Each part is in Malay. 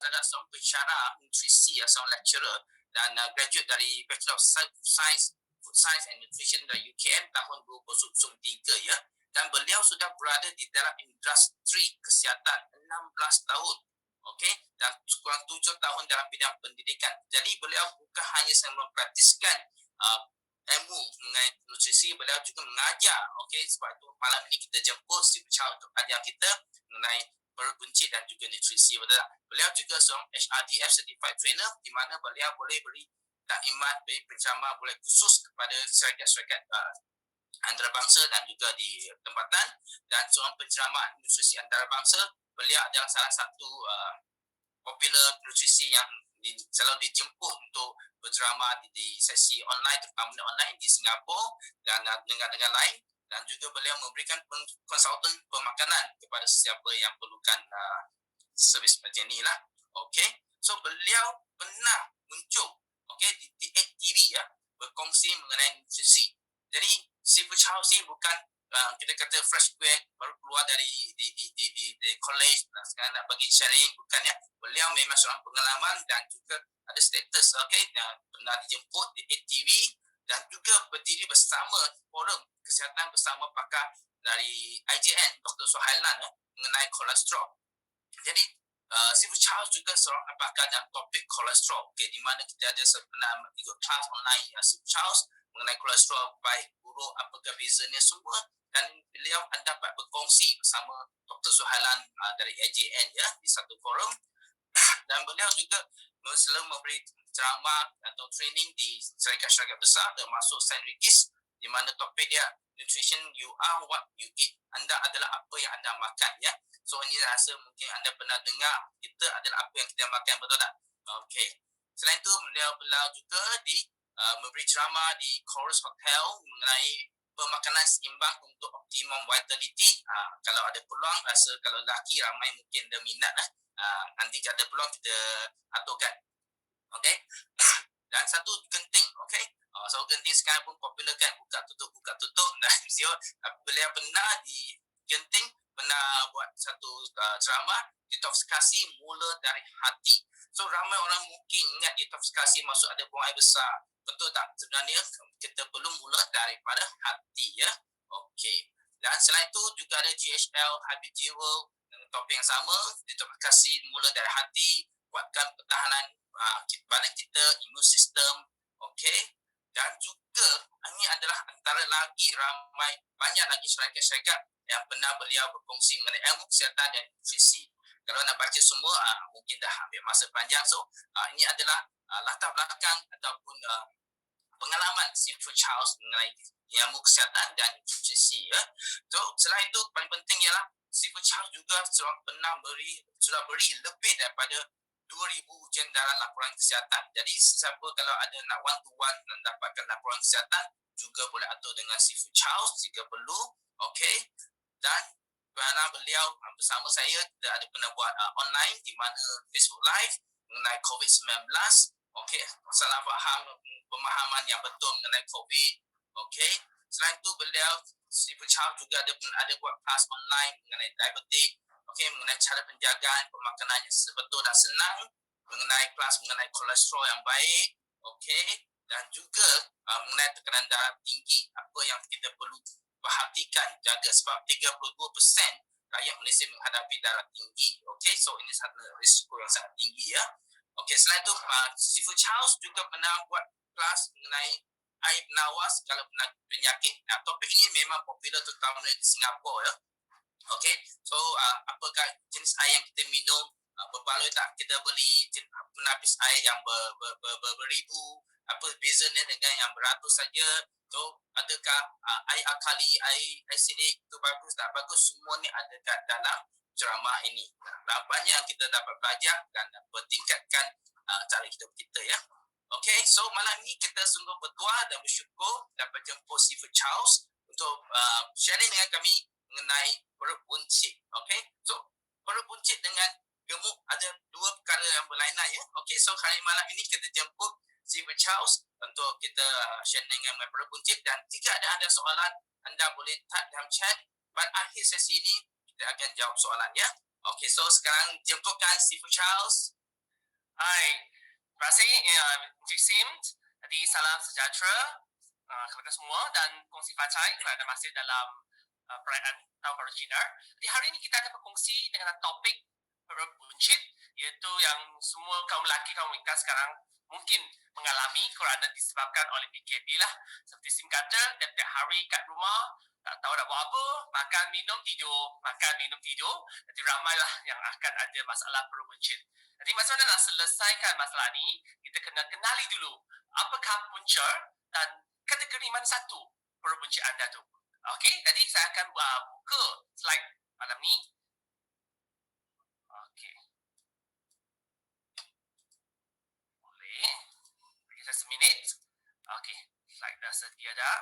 adalah seorang pensyarah nutrisi, seorang lecturer dan graduate dari Bachelor of Science, Food Science and Nutrition dari UKM tahun 2003 ya. Dan beliau sudah berada di dalam industri kesihatan 16 tahun. Okey, dan kurang 7 tahun dalam bidang pendidikan. Jadi beliau bukan hanya mempraktiskan ilmu mengenai nutrisi, beliau juga mengajar. Okey, sebab itu malam ini kita jemput Steve Chow untuk ajar kita mengenai perut buncit dan juga nutrisi. Betul tak? Beliau juga seorang HRDF Certified Trainer di mana beliau boleh beri taklimat, beri penceramah, boleh khusus kepada syarikat-syarikat antarabangsa dan juga di tempatan, dan seorang penceramah nutrisi antarabangsa. Beliau adalah salah satu popular nutrisi yang selalu dijemput untuk berceramah di sesi online, terutama online di Singapura dan negara-negara lain, dan juga beliau memberikan konsultan pemakanan kepada sesiapa yang perlukan servis macam ni lah. Okey, so beliau pernah muncul di TV ya, berkongsi mengenai nutrisi. Jadi Steve Chow ni bukan kita kata fresh grad baru keluar dari di college dan sekarang nak bagi sharing, bukan ya. Beliau memang seorang pengalaman dan juga ada status, pernah dijemput di ATV dan juga berdiri bersama forum kesihatan bersama pakar dari IJN Dr. Suhailan mengenai kolesterol. Jadi Steve Charles juga seorang pakar dalam topik kolesterol, di mana kita ada pernah ikut kelas online Steve Charles mengenai kolesterol baik buruk, apakah bezanya semua, dan beliau dapat berkongsi bersama Dr. Suhailan dari AJN ya di satu forum. Dan beliau juga selalu memberi ceramah atau training di syarikat-syarikat besar termasuk St. Regis, di mana topik dia nutrition, you are what you eat. Anda adalah apa yang anda makan ya. So ini rasa mungkin anda pernah dengar, kita adalah apa yang kita makan, betul tak? Okey. Selain itu beliau juga memberi ceramah di Chorus Hotel mengenai pemakanan seimbang untuk optimum vitality. Kalau ada peluang, rasa kalau lelaki ramai mungkin ada minat lah. Nanti ada peluang kita aturkan. Okey. Dan satu genting, okey. So genting sekarang pun popular kan, buka tutup. Dan beliau pernah di genting pernah buat satu ceramah detoksifikasi mula dari hati. So ramai orang mungkin ingat detoksifikasi maksud ada buang air besar. Betul tak? Sebenarnya kita perlu mula daripada hati ya. Okey. Dan selain itu juga ada GHL Habib Jewel dengan topik yang sama, detoksifikasi mula dari hati, kuatkan pertahanan badan kita, imun sistem. Okey. Dan juga ini adalah antara lagi ramai banyak lagi syarikat-syarikat yang pernah beliau berkongsi mengenai ilmu kesihatan dan nutrisi. Kalau nak baca semua mungkin dah ambil masa panjang. So ini adalah latar belakang ataupun pengalaman Steve Charles mengenai ilmu kesihatan dan nutrisi ya. So selain itu paling penting ialah Steve Charles juga sudah beri lebih daripada 2,000 ujian dalam laporan kesihatan. Jadi siapa kalau ada nak one to one mendapatkan laporan kesihatan juga boleh atur dengan Steve Charles jika perlu. Okey. Dan kerana beliau bersama saya, kita ada pernah buat online di mana Facebook Live mengenai COVID-19. Okey, salah faham, pemahaman yang betul mengenai COVID. Okey, selain itu beliau Steve Chow juga ada buat kelas online mengenai diabetik. Okey, mengenai cara penjagaan pemakanan yang betul dan senang, mengenai kelas mengenai kolesterol yang baik. Okey, dan juga mengenai tekanan darah tinggi, apa yang kita perlu perhatikan, jaga, sebab 32% rakyat Malaysia menghadapi darah tinggi. Okey, so ini satu risiko yang sangat tinggi ya. Okey, selain itu Steve Charles juga pernah buat kelas mengenai air penawar kalau penyakit. Nah, topik ini memang popular terutama di Singapura ya. Okey, so apakah jenis air yang kita minum, berbaloi tak kita beli penapis air yang beribu, apa bezanya dengan yang beratus saja. So adakah air alkali, air asidik itu bagus tak bagus, semua ni ada kat dalam ceramah ini. Banyak yang kita dapat belajar dan bertingkatkan cara hidup kita ya. Okey, so malam ni kita sungguh bertuah dan bersyukur dapat jemput Steve Charles untuk sharing dengan kami mengenai perut buncit. Okey, so perut buncit dengan gemuk ada dua perkara yang berlainan ya. Okey, so hari malam ini kita jemput Steve Charles untuk kita share dengan perut buncit, dan jika ada soalan anda boleh type dalam chat. Pada akhir sesi ini kita akan jawab soalan ya. Okey, so sekarang jemputkan Steve Charles. Hai, terima kasih Encik Sim. Jadi salam sejahtera kepada semua dan kongsi facai kerana masih dalam perayaan Tahun Baru Cina. Jadi hari ini kita akan berkongsi dengan topik buncit, iaitu yang semua kaum lelaki, kaum wanita sekarang mungkin mengalami kerana disebabkan oleh PKP lah. Seperti Sim kata, tiap-tiap hari kat rumah tak tahu nak buat apa, makan, minum, tidur. Makan, minum, tidur. Jadi ramailah yang akan ada masalah perut buncit. Jadi macam mana nak selesaikan masalah ni, kita kena kenali dulu apakah punca dan kategori mana satu perut buncit anda tu. Okey, jadi saya akan buka slide malam ni. Okey. Boleh. Bagi saya seminit. Okey, slide dah sedia dah.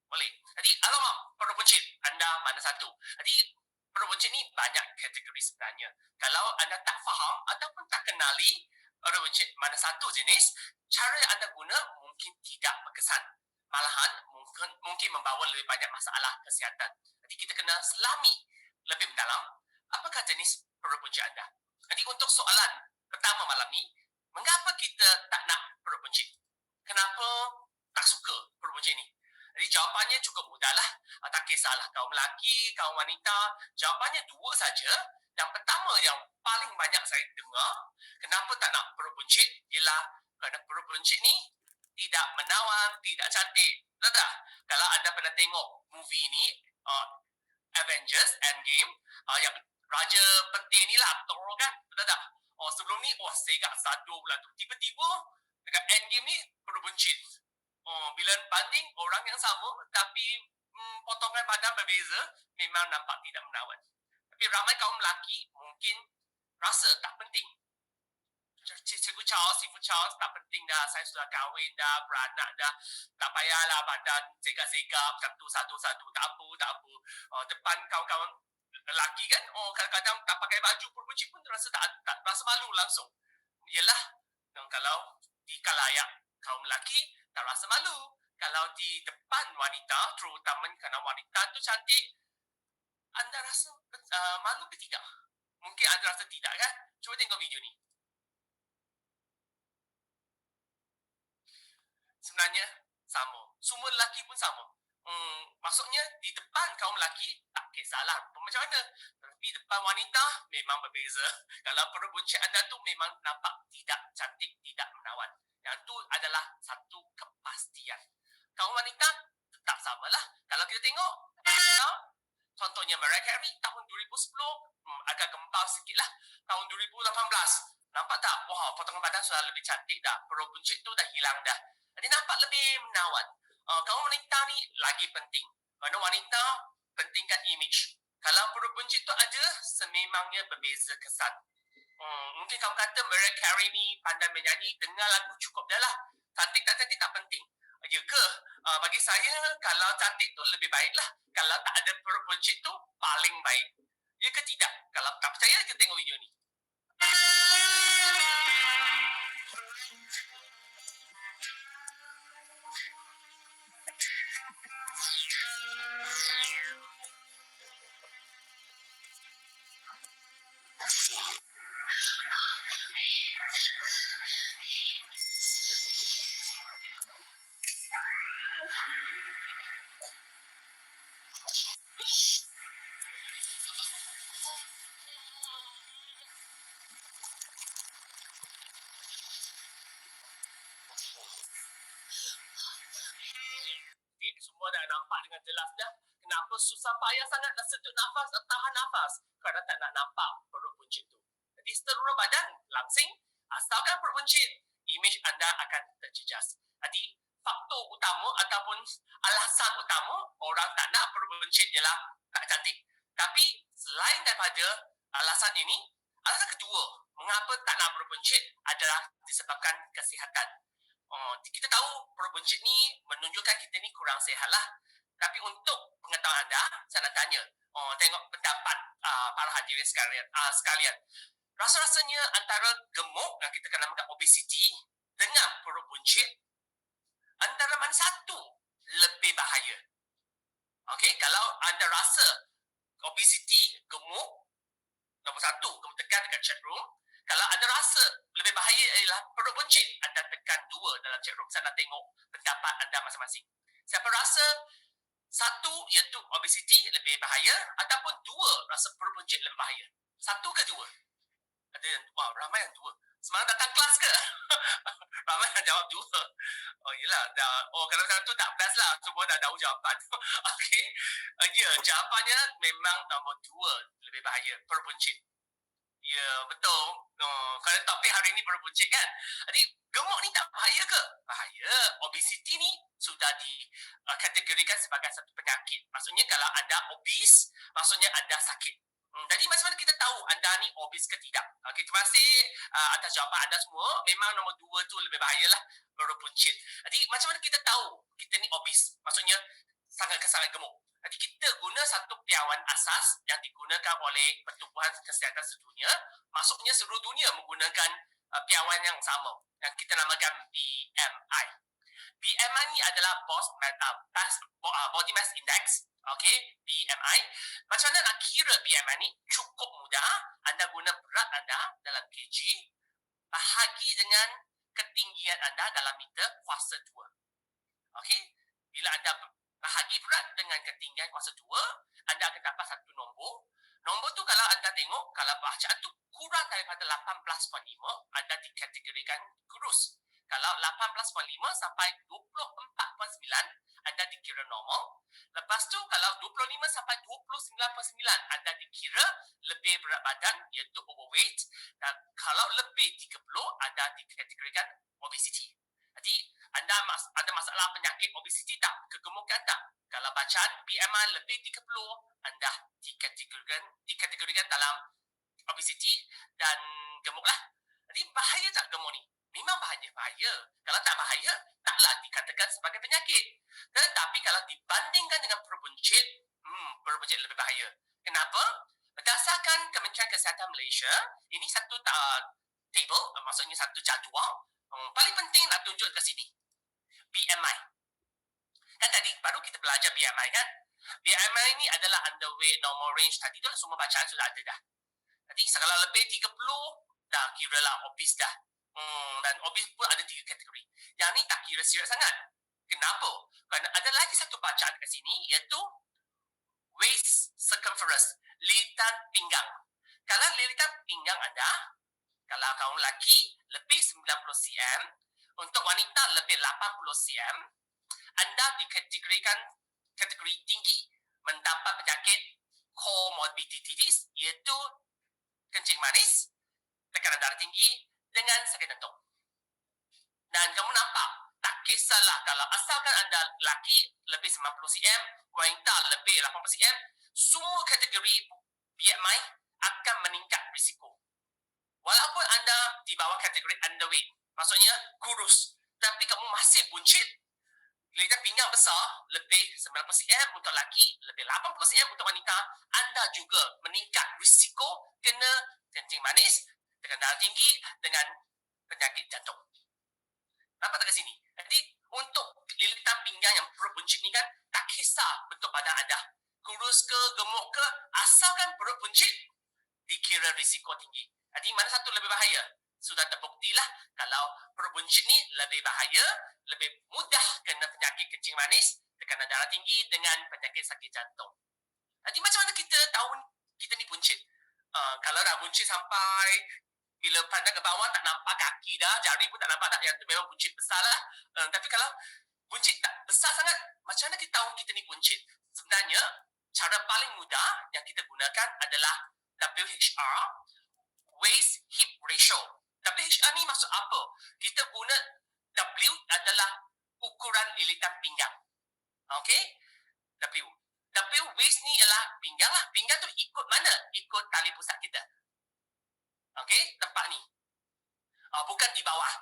Boleh. Jadi, alamak, perut buncit anda mana satu? Jadi, perut buncit ni banyak kategori sebenarnya. Kalau anda tak faham ataupun tak kenali perut buncit mana satu jenis, cara yang anda guna mungkin tidak berkesan. Malahan, mungkin membawa lebih banyak masalah kesihatan. Jadi, kita kena selami lebih mendalam apakah jenis perut buncit anda. Jadi, untuk soalan pertama malam ni, mengapa kita tak nak perut buncit? Kenapa tak suka perut buncit ni? Jadi jawapannya cukup mudahlah. Tak kisahlah kaum lelaki, kaum wanita. Jawapannya dua saja. Yang pertama yang paling banyak saya dengar, kenapa tak nak perut buncit, ialah kerana perut buncit ni tidak menawan, tidak cantik. Betul tak? Kalau anda pernah tengok movie ni, Avengers Endgame, yang raja penting ni lah, Thor kan? Betul tak? Sebelum ni, segak sadu pula tu. Tiba-tiba, dekat Endgame ni, perut buncit. Bila banding orang yang sama tapi potongan badan berbeza, memang nampak tidak menawan. Tapi ramai kaum lelaki mungkin rasa tak penting. Cikgu Charles, Ibu Charles, tak penting dah. Saya sudah kahwin dah, beranak dah. Tak payahlah badan segap-segap, satu-satu. Tak apa. Depan kawan-kawan lelaki kan, kadang-kadang tak pakai baju pun buncit pun rasa tak rasa malu langsung. Yelah, kalau di kalayak kaum lelaki, tak rasa malu. Kalau di depan wanita, terutama kerana wanita tu cantik, anda rasa malu ke tidak? Mungkin anda rasa tidak kan? Cuba tengok video ni. Sebenarnya sama. Semua lelaki pun sama. Maksudnya di depan kaum lelaki tak kisahlah macam mana. Tapi depan wanita memang berbeza. Kalau perut buncit anda tu memang nampak tidak cantik, tidak menawan. Yang tu adalah satu kepastian. Kaum wanita tetap samalah. Kalau kita tengok, contohnya Mariah Carey tahun 2010 agak gempal sikit lah. Tahun 2018 nampak tak? Wah, potongan badan sudah lebih cantik dah. Perut buncit tu dah hilang dah. Jadi nampak lebih menawan. Kaum wanita ni lagi penting. Kerana wanita pentingkan image. Kalau perut buncit tu ada, sememangnya berbeza kesan. Mungkin kamu kata Mariah Carey ni pandai menyanyi, dengar lagu cukup dah lah. Cantik tak cantik tak penting. Ya ke? Bagi saya, kalau cantik tu lebih baiklah. Kalau tak ada perut buncit tu, paling baik. Ya ke tidak? Kalau tak percaya, kita tengok video ni. Semua dah nampak dengan jelas dah. Kenapa susah payah sangat nak sedut nafas, nak tahan nafas? Kerana tak nak nampak perut buncit tu. Jadi seluruh badan langsing, asalkan perut buncit, imej anda akan terjejas. Jadi faktor utama ataupun alasan utama orang tak nak perut buncit ialah tak cantik. Tapi selain daripada alasan ini, alasan kedua mengapa tak nak perut buncit adalah disebabkan kesihatan. Kita tahu perut buncit ni menunjukkan kita ni kurang sihat lah. Tapi untuk pengetahuan anda, saya nak tanya, tengok pendapat para hadirin sekalian. Rasa-rasanya antara gemuk yang kita kenal dengan obesiti dengan perut buncit, antara mana satu lebih bahaya? Okey, kalau anda rasa obesiti, gemuk, nombor satu, kamu tekan dekat chat room. Kalau anda rasa lebih bahaya ialah perut buncit, anda tekan 2 dalam chat room. Saya nak tengok pendapat anda masing-masing. Siapa rasa 1 iaitu obesity lebih bahaya ataupun 2 rasa perut buncit lebih bahaya? 1 ke 2? Ada yang, wow, ramai yang 2. Semalam datang kelas ke? Ramai yang jawab 2. Oh, yelah. Kalau 1 tak best lah. Semua dah tahu jawapan. Okey. Ya, jawapannya memang nombor 2 lebih bahaya, perut buncit. Ya, betul. Kalau topik hari ni perut buncit kan. Jadi, gemuk ni tak bahaya ke? Bahaya. Obesity ni sudah dikategorikan sebagai satu penyakit. Maksudnya kalau anda obes, maksudnya anda sakit. Jadi macam mana kita tahu anda ni obes ke tidak? Okey, terima kasih atas jawapan anda semua. Memang nombor 2 tu lebih bahaya lah, perut buncit. Jadi macam mana kita tahu kita ni obes? Maksudnya sangat gemuk. Jadi kita guna satu piawan asas yang digunakan oleh Pertubuhan Kesihatan Sedunia. Maksudnya seluruh dunia menggunakan piawan yang sama yang kita namakan BMI. BMI ni adalah Body Mass Index. Okey, BMI. Macam mana nak kira BMI ni? Cukup mudah. Anda guna berat anda dalam kg bahagi dengan ketinggian anda dalam meter kuasa 2. Okey? Bila anda bahagi berat dengan ketinggian kuasa 2, anda akan dapat satu nombor. Nombor tu kalau anda tengok, kalau bacaan tu kurang daripada 18.5, anda dikategorikan kurus. Kalau 18.5 sampai 24.9, anda dikira normal. Lepas tu kalau 25 sampai 29.9, anda dikira lebih berat badan, iaitu overweight. Dan kalau lebih 30, anda dikategorikan obesity. Jadi, anda ada masalah penyakit obesity tak? Kegemukan tak? Kalau bacaan BMI lebih 30, anda dikategorikan dalam obesity dan gemuklah. Jadi, bahaya tak gemuk ni? Memang bahaya. Kalau tak bahaya, taklah dikatakan sebagai penyakit. Tetapi kalau dibandingkan dengan perut buncit, perut buncit lebih bahaya. Kenapa? Berdasarkan Kementerian Kesihatan Malaysia, ini satu table, maksudnya satu jadual. Paling penting nak tunjuk ke sini. BMI. Kan tadi baru kita belajar BMI kan? BMI ni adalah underweight, normal range. Tadi tu lah semua bacaan sudah ada dah. Jadi kalau lebih 30, dah kira lah obese dah. Dan obese pun ada 3 kategori. Yang ni tak kira serius sangat. Kenapa? Kerana ada lagi satu bacaan kat sini, iaitu waist circumference, lilitan pinggang. Kalau lilitan pinggang anda, kalau kaum lelaki lebih 90 cm, untuk wanita lebih 80 cm, anda dikategorikan kategori tinggi, mendapat penyakit comorbidities, iaitu kencing manis, tekanan darah tinggi dengan sakit jantung. Dan kamu nampak, tak kisahlah kalau asalkan anda lelaki lebih 90 cm, wanita lebih 80 cm, semua kategori BMI akan meningkat risiko. Walaupun anda di bawah kategori underweight, maksudnya kurus, tapi kamu masih buncit, lilitan pinggang besar, lebih 90 cm untuk lelaki, lebih 80 cm untuk wanita, anda juga meningkat risiko kena kencing manis, tekanan darah tinggi dengan penyakit jantung. Nampak tak ke sini? Jadi, untuk lilitan pinggang yang perut buncit ni kan, tak kisah bentuk badan anda. Kurus ke, gemuk ke, asalkan perut buncit, dikira risiko tinggi. Jadi, mana satu lebih bahaya? Sudah terbuktilah kalau perut buncit ni lebih bahaya, lebih mudah kena penyakit kencing manis, tekanan darah tinggi dengan penyakit sakit jantung. Jadi, macam mana kita tahu kita ni buncit? Kalau dah buncit sampai bila pandang ke bawah tak nampak kaki dah, jari pun tak nampak dah, yang tu memang buncit besar lah. Tapi kalau buncit tak besar sangat, macam mana kita tahu kita ni buncit? Sebenarnya, cara paling mudah yang kita gunakan adalah WHR, waist hip ratio. WHR ni maksud apa? Kita guna W adalah ukuran lilitan pinggang. Okey? W waist ni ialah pinggang lah. Pinggang tu ikut mana? Ikut tali pusat kita. Okey, tempat ni. Bukan di bawah.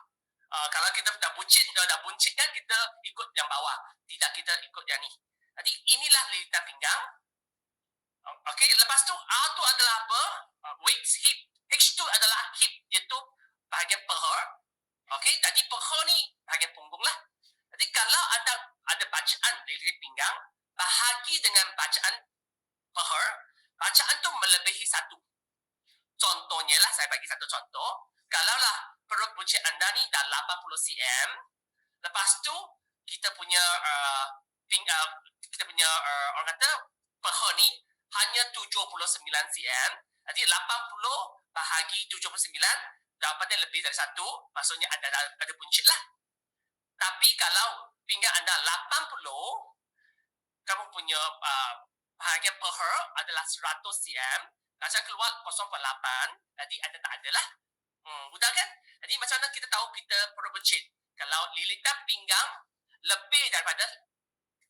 Kalau kita dah buncit kan, kita ikut yang bawah. Tidak, kita ikut yang ni. Jadi, inilah lilitan pinggang. Okey, lepas tu, R tu adalah apa? Waist, hip. H tu adalah hip, iaitu bahagian peha. Okey, jadi peha ni bahagian punggung lah. Jadi, kalau anda ada bacaan lilitan pinggang, bahagi dengan bacaan peha, bacaan tu melebihi 1. Contohnya lah, saya bagi satu contoh. kalaulah perut buncit anda ni dah 80 cm, lepas tu kita punya orang kata peha ni hanya 79 cm. Jadi 80 bahagi 79 jawapannya lebih dari 1, maksudnya ada buncit lah. Tapi kalau pinggang anda 80, kamu punya bahagian peha adalah 100 cm, rasa keluar 0.8, jadi ada tak ada lah. Mudah kan? Jadi macam mana kita tahu kita perut buncit? Kalau lilitan pinggang lebih daripada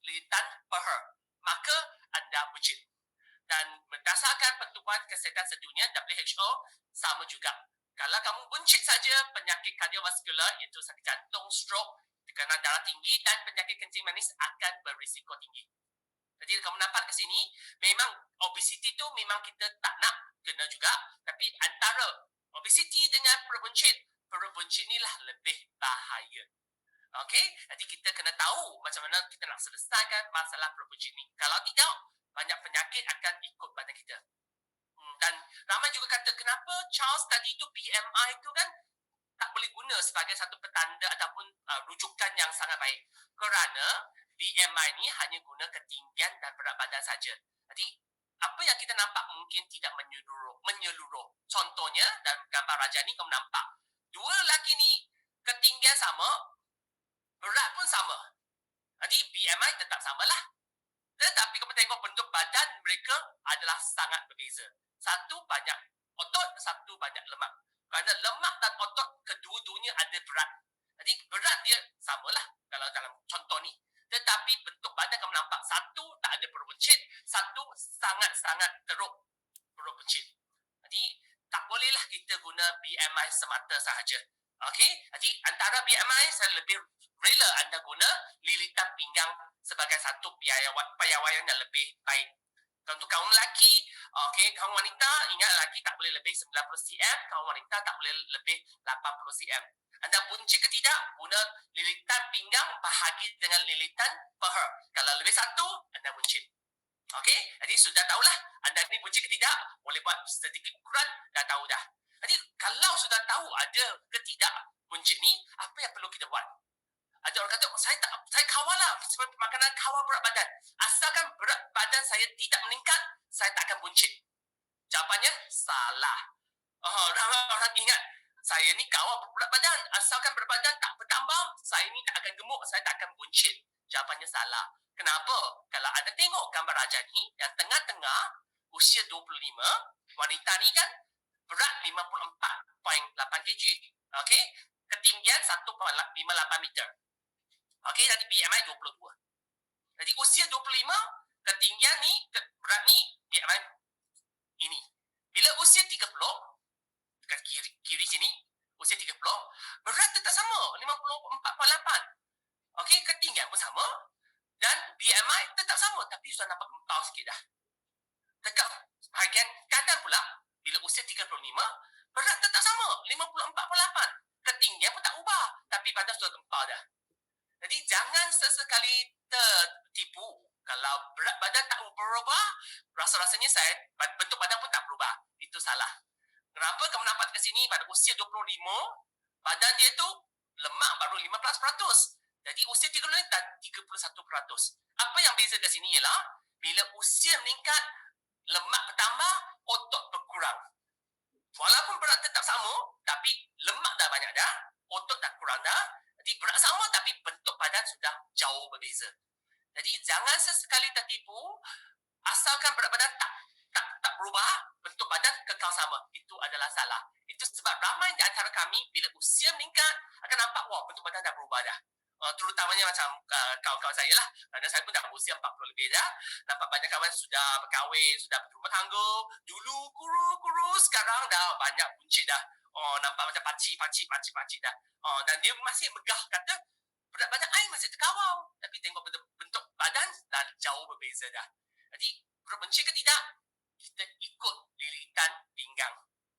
lilitan peha, maka anda buncit. Dan berdasarkan Pertubuhan Kesihatan Sedunia WHO sama juga. Kalau kamu buncit saja, penyakit kardiovaskular iaitu sakit jantung, stroke, tekanan darah tinggi dan penyakit kencing manis akan berisiko tinggi. Jadi kamu nampak ke sini, memang obesiti tu memang kita tak nak kena juga, tapi antara obesiti dengan perut buncit ni lah lebih bahaya. Okey, jadi kita kena tahu macam mana kita nak selesaikan masalah perut buncit ni. Kalau tidak, banyak penyakit akan ikut badan kita. Dan ramai juga kata, kenapa Charles tadi tu BMI tu kan tak boleh guna sebagai satu petanda ataupun rujukan yang sangat baik. Kerana BMI ni hanya guna ketinggian dan berat badan saja. Jadi, apa yang kita nampak mungkin tidak menyeluruh. Contohnya, dalam gambar raja ni kamu nampak, dua lelaki ni ketinggian sama, berat pun sama. Jadi, BMI tetap samalah. Tetapi kamu tengok bentuk badan mereka adalah sangat berbeza. Satu banyak otot, satu banyak lemak. Kerana lemak dan otot kedua-duanya ada berat. Jadi berat dia samalah kalau dalam contoh ni. Tetapi bentuk badan kamu nampak, satu tak ada perut buncit, satu sangat-sangat teruk perut buncit. Jadi tak bolehlah kita guna BMI semata sahaja. Okey? Jadi antara BMI saya lebih rela anda guna lilitan pinggang sebagai satu piawaian yang lebih baik. Untuk kaum lelaki, okey, kaum wanita, ingat lelaki tak boleh lebih 90 cm, kaum wanita tak boleh lebih 80 cm. Anda buncit ke tidak, guna lilitan pinggang bahagi dengan lilitan peha. Kalau lebih 1, anda buncit. Okey, jadi sudah tahulah anda ni buncit ke tidak, boleh buat sedikit ukuran, dah tahu dah. Jadi kalau sudah tahu ada ke tidak buncit ni, apa yang perlu kita buat? Ada orang kata, saya kawal lah seperti makanan kawal berat badan. Asalkan berat badan saya tidak meningkat, saya tak akan buncit. Jawapannya, salah. Ramai orang ingat, saya ni kawal berat badan. Asalkan berat badan tak bertambah, saya ni tak akan gemuk, saya tak akan buncit. Jawapannya salah. Kenapa? Kalau anda tengok gambar raja ni, yang tengah-tengah, usia 25, wanita ni kan, berat 54.8 kg. Okey? Ketinggian 1.58 meter. Okey, jadi BMI 22. Jadi usia 25, ketinggian ni, berat ni, BMI ini. Bila usia 30, dekat kiri sini, usia 30, berat tetap sama, 54.8. Okey, ketinggian pun sama dan BMI tetap sama, tapi sudah nampak empau sikit dah. Dekat bahagian kanan pula, bila usia 35, berat tetap sama, 54.8. Ketinggian pun tak ubah, tapi badan sudah empau dah. Jadi jangan sesekali tertipu. Kalau berat badan tak berubah, rasa-rasanya bentuk badan pun tak berubah. Itu salah. Kenapa kamu nampak ke sini pada usia 25, badan dia tu lemak baru 15%. Jadi usia 30 ni dah 31%. Apa yang beza kat sini ialah, bila usia meningkat, lemak bertambah, otot berkurang. Walaupun berat tetap sama, tapi lemak dah banyak dah, otot dah kurang dah. Jadi berat sama tapi bentuk badan sudah jauh berbeza. Jadi jangan sesekali tertipu, asalkan berat badan tak berubah, bentuk badan kekal sama. Itu adalah salah. Itu sebab ramai di antara kami bila usia meningkat akan nampak, wah, bentuk badan dah berubah dah. Terutamanya macam kawan-kawan saya lah. Kerana saya pun dah usia 40 lebih dah. Nampak banyak kawan sudah berkahwin, sudah berumah tangga. Dulu kurus, sekarang dah banyak buncit dah. Nampak macam pakcik dah. Dan dia masih megah kata, berat badan I masih terkawal. Tapi tengok bentuk badan dah jauh berbeza dah. Jadi, perut buncit ke tidak, kita ikut lilitan pinggang.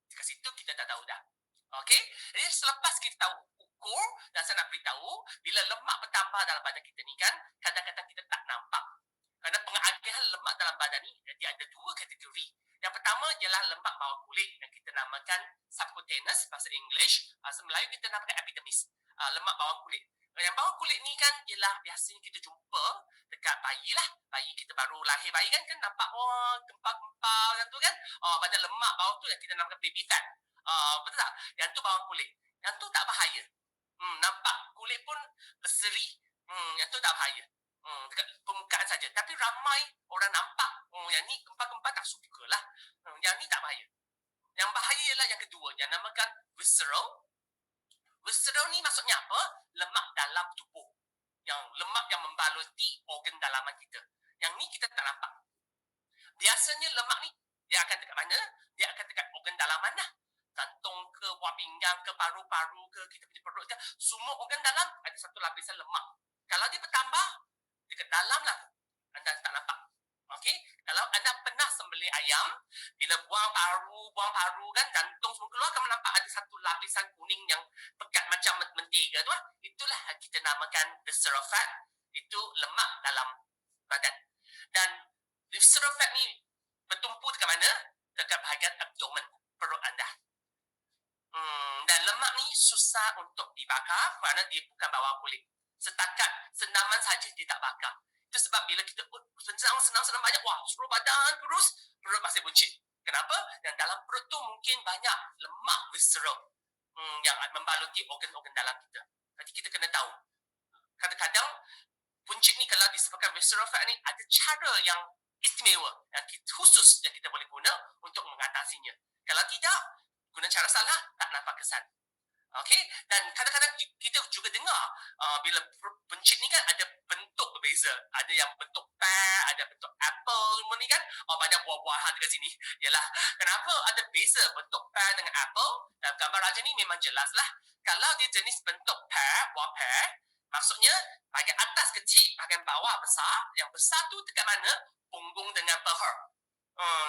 Dekat situ kita dah tahu dah. Okey? Jadi selepas kita tahu ukur, dan saya nak beritahu, bila lemak bertambah dalam badan kita ni kan, kadang-kadang kita tak nampak. Kerana pengagihan lemak dalam badan ni, dia ada dua kategori. Yang pertama ialah lemak bawah kulit yang kita namakan subcutaneous bahasa English, bahasa Melayu kita namakan epidermis. Lemak bawah kulit. Yang bawah kulit ni kan ialah biasanya kita jumpa dekat bayi lah. Bayi kita baru lahir bayi kan nampak gempal-gempal yang tu kan. Pada lemak bawah tu yang kita namakan baby fat. Betul tak? Yang tu bawah kulit. Yang tu tak bahaya. Nampak kulit pun berseri. Yang tu tak bahaya. Dekat permukaan saja. Tapi ramai orang nampak yang ni gempal-gempal tak suka lah. Yang ni tak bahaya. Yang bahaya ialah yang kedua yang namakan visceral. Visceral ni maksudnya apa? Lemak dalam tubuh. Yang lemak yang membaluti organ dalaman kita. Yang ni kita tak nampak. Biasanya lemak ni dia akan dekat mana? Dia akan dekat organ dalaman lah. Jantung ke, buah pinggang ke, paru-paru ke, kita punya perut ke. Semua organ dalam ada satu lapisan lemak. Kalau dia bertambah, dekat dalam lah. Anda tak nampak. Okey? Kalau anda pernah sembelih ayam, bila buang paru kan, jantung semua keluar, kamu nampak ada satu lapisan kuning yang pekat macam mentega tu lah. Itulah kita namakan visceral fat. Itu lemak dalam badan. Dan visceral fat ni bertumpu dekat mana? Dekat bahagian abdomen, perut anda. Dan lemak ni susah untuk dibakar kerana dia bukan bawah kulit. Setakat senaman saja dia tak bakar. Itu sebab bila kita senang banyak, seluruh badan kurus, perut masih buncit. Kenapa? Yang dalam perut tu mungkin banyak lemak visceral yang membaluti organ-organ dalam kita. Jadi kita kena tahu. Kadang-kadang buncit ni kalau disebabkan visceral fat ni ada cara yang istimewa, yang khusus yang kita boleh guna untuk mengatasinya. Kalau tidak, guna cara salah, tak nampak kesan. Okey, dan kadang-kadang kita juga dengar bila buncit ni kan ada bentuk berbeza. Ada yang bentuk pear, ada bentuk apple semua ni kan. Banyak buah-buahan dekat sini. Yalah, kenapa ada beza bentuk pear dengan apple? Dalam gambar raja ni memang jelas lah. Kalau dia jenis bentuk pear, buah pear, maksudnya bahagian atas kecil, bahagian bawah besar. Yang besar tu dekat mana? Punggung dengan peha.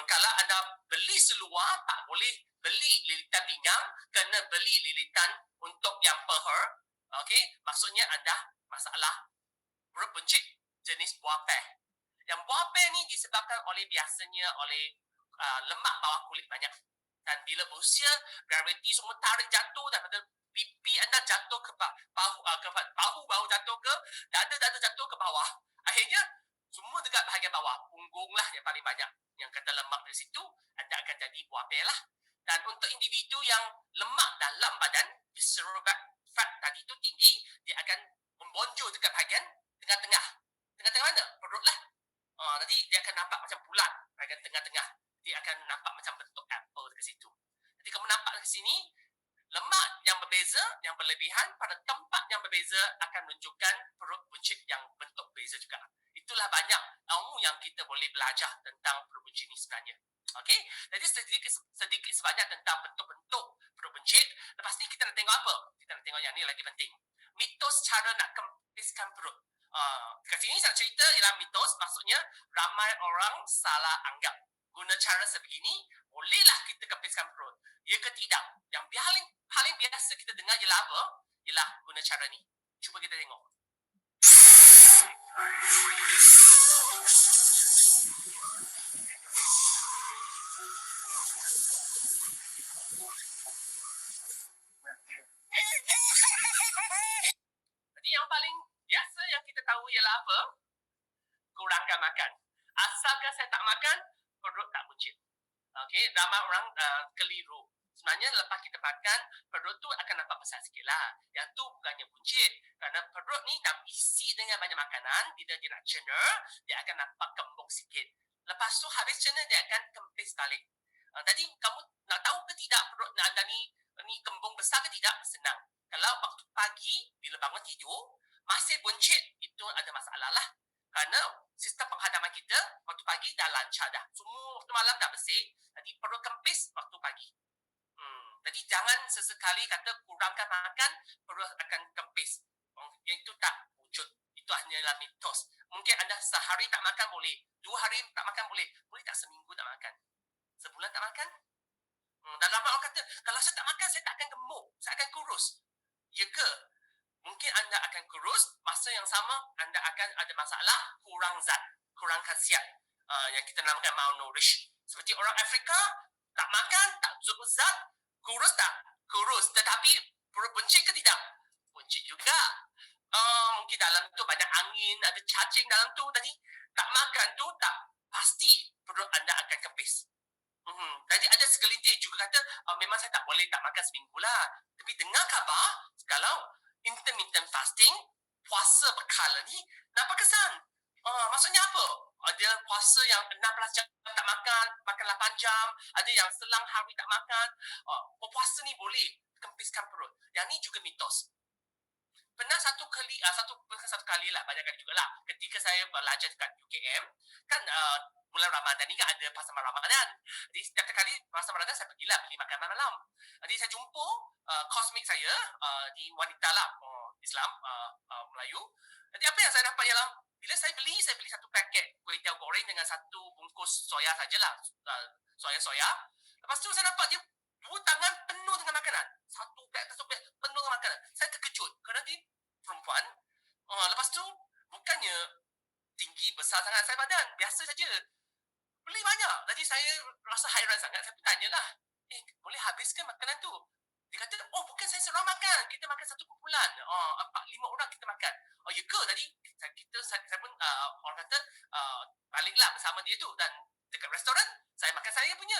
Kalau anda beli seluar, tak boleh beli lilitan pinggang, kena beli lilitan untuk yang peha. Okey, maksudnya anda masalah perut buncit jenis buah pear. Yang buah pear ni disebabkan biasanya oleh lemak bawah kulit banyak. Dan bila berusia, graviti semua tarik jatuh daripada pipi anda jatuh ke bahu jatuh ke dada jatuh ke bawah. Akhirnya semua dekat bahagian bawah, punggung lah yang paling banyak. Yang kata lemak dari situ, anda akan jadi buah pear lah. Dan untuk individu yang lemak dalam badan, visceral fat tadi tu tinggi, dia akan membonjol dekat bahagian tengah-tengah. Tengah-tengah mana? Perut lah. Nanti dia akan nampak macam bulat bahagian tengah-tengah. Dia akan nampak macam bentuk apple dekat situ. Jadi kamu nampak dekat sini, lemak yang berbeza, yang berlebihan pada tempat yang berbeza akan menunjukkan perut buncit yang bentuk berbeza juga. Itulah banyak ilmu yang kita boleh belajar tentang perut buncit ni sebenarnya. Okey? Jadi sedikit sebanyak tentang bentuk-bentuk perut buncit. Lepas ni kita nak tengok apa? Kita nak tengok yang ni lagi penting. Mitos cara nak kempiskan perut. Kat sini saya cerita ialah mitos, maksudnya ramai orang salah anggap. Guna cara sebegini, bolehlah kita kempiskan perut. Ya ke tidak? Yang paling biasa kita dengar ialah apa? Ialah guna cara ni. Cuba kita tengok. Jadi yang paling biasa yang kita tahu ialah apa? Kurangkan makan. Asalkan saya tak makan, perut tak buncit. Okey, ramai orang keliru. Sebenarnya lepas kita makan, perut tu akan nampak besar sikit lah. Yang tu bukannya buncit. Kerana perut ni dah isi dengan banyak makanan. Bila dia nak cerna, dia akan nampak kembung sikit. Lepas tu habis cerna, dia akan kempis balik. Tadi kamu nak tahu ke tidak perut anda ni kembung besar ke tidak? Senang. Kalau waktu pagi, bila bangun tidur, masih buncit, itu ada masalah lah. Kerana sistem penghadaman kita waktu pagi dah lancar dah. Semua waktu malam dah bersih. Jadi perut kempis waktu pagi. Jadi jangan sesekali kata kurangkan makan, perut akan kempis. Itu tak wujud. Itu hanyalah mitos. Mungkin anda sehari tak makan boleh. 2 hari tak makan boleh. Boleh tak seminggu tak makan? Sebulan tak makan? Dan ramai orang kata, kalau saya tak makan, saya tak akan gemuk. Saya akan kurus. Ya ke? Mungkin anda akan kurus, masa yang sama anda akan ada masalah kurang zat, kurang khasiat yang kita namakan malnourished. Seperti orang Afrika, tak makan, tak jumpa zat, kurus tak? Kurus. Tetapi perut buncit ke tidak? Buncit juga. Mungkin dalam tu banyak angin, ada cacing dalam tu tadi. Tak makan tu tak pasti perut anda akan kempis. Jadi ada segelintir juga kata memang saya tak boleh tak makan seminggu lah. Tapi dengar khabar kalau intermittent fasting, puasa berkala ni nampak kesan. Maksudnya apa? Ada puasa yang 16 jam tak makan, makan 8 jam. Ada yang selang hari tak makan. Puasa ni boleh kempiskan perut. Yang ni juga mitos. Pernah satu kali lah, banyak kali jugalah. Ketika saya belajar dekat UKM, kan bulan Ramadan ni kan ada pasar Ramadan. Jadi setiap kali pasar Ramadan saya pergilah beli makanan malam. Jadi saya jumpa cosmate saya di wanita lah, Islam, Melayu. Jadi apa yang saya dapat ialah bila saya beli satu paket kuih tiaw goreng dengan satu bungkus soya sajalah, soya. Lepas tu saya dapat dia 2 tangan penuh dengan makanan. Satu beg penuh dengan makanan. Saya terkejut kerana dia perempuan. Lepas tu bukannya tinggi besar sangat saya badan, biasa saja. Beli banyak. Jadi saya rasa hairan sangat. Saya bertanyalah, boleh habis ke makanan tu? Dia kata, bukan saya seorang makan. Kita makan satu kumpulan. 4-5 orang kita makan. Ya ke? Tadi saya pun orang kata baliklah bersama dia tu. Dan dekat restoran, saya makan saya punya.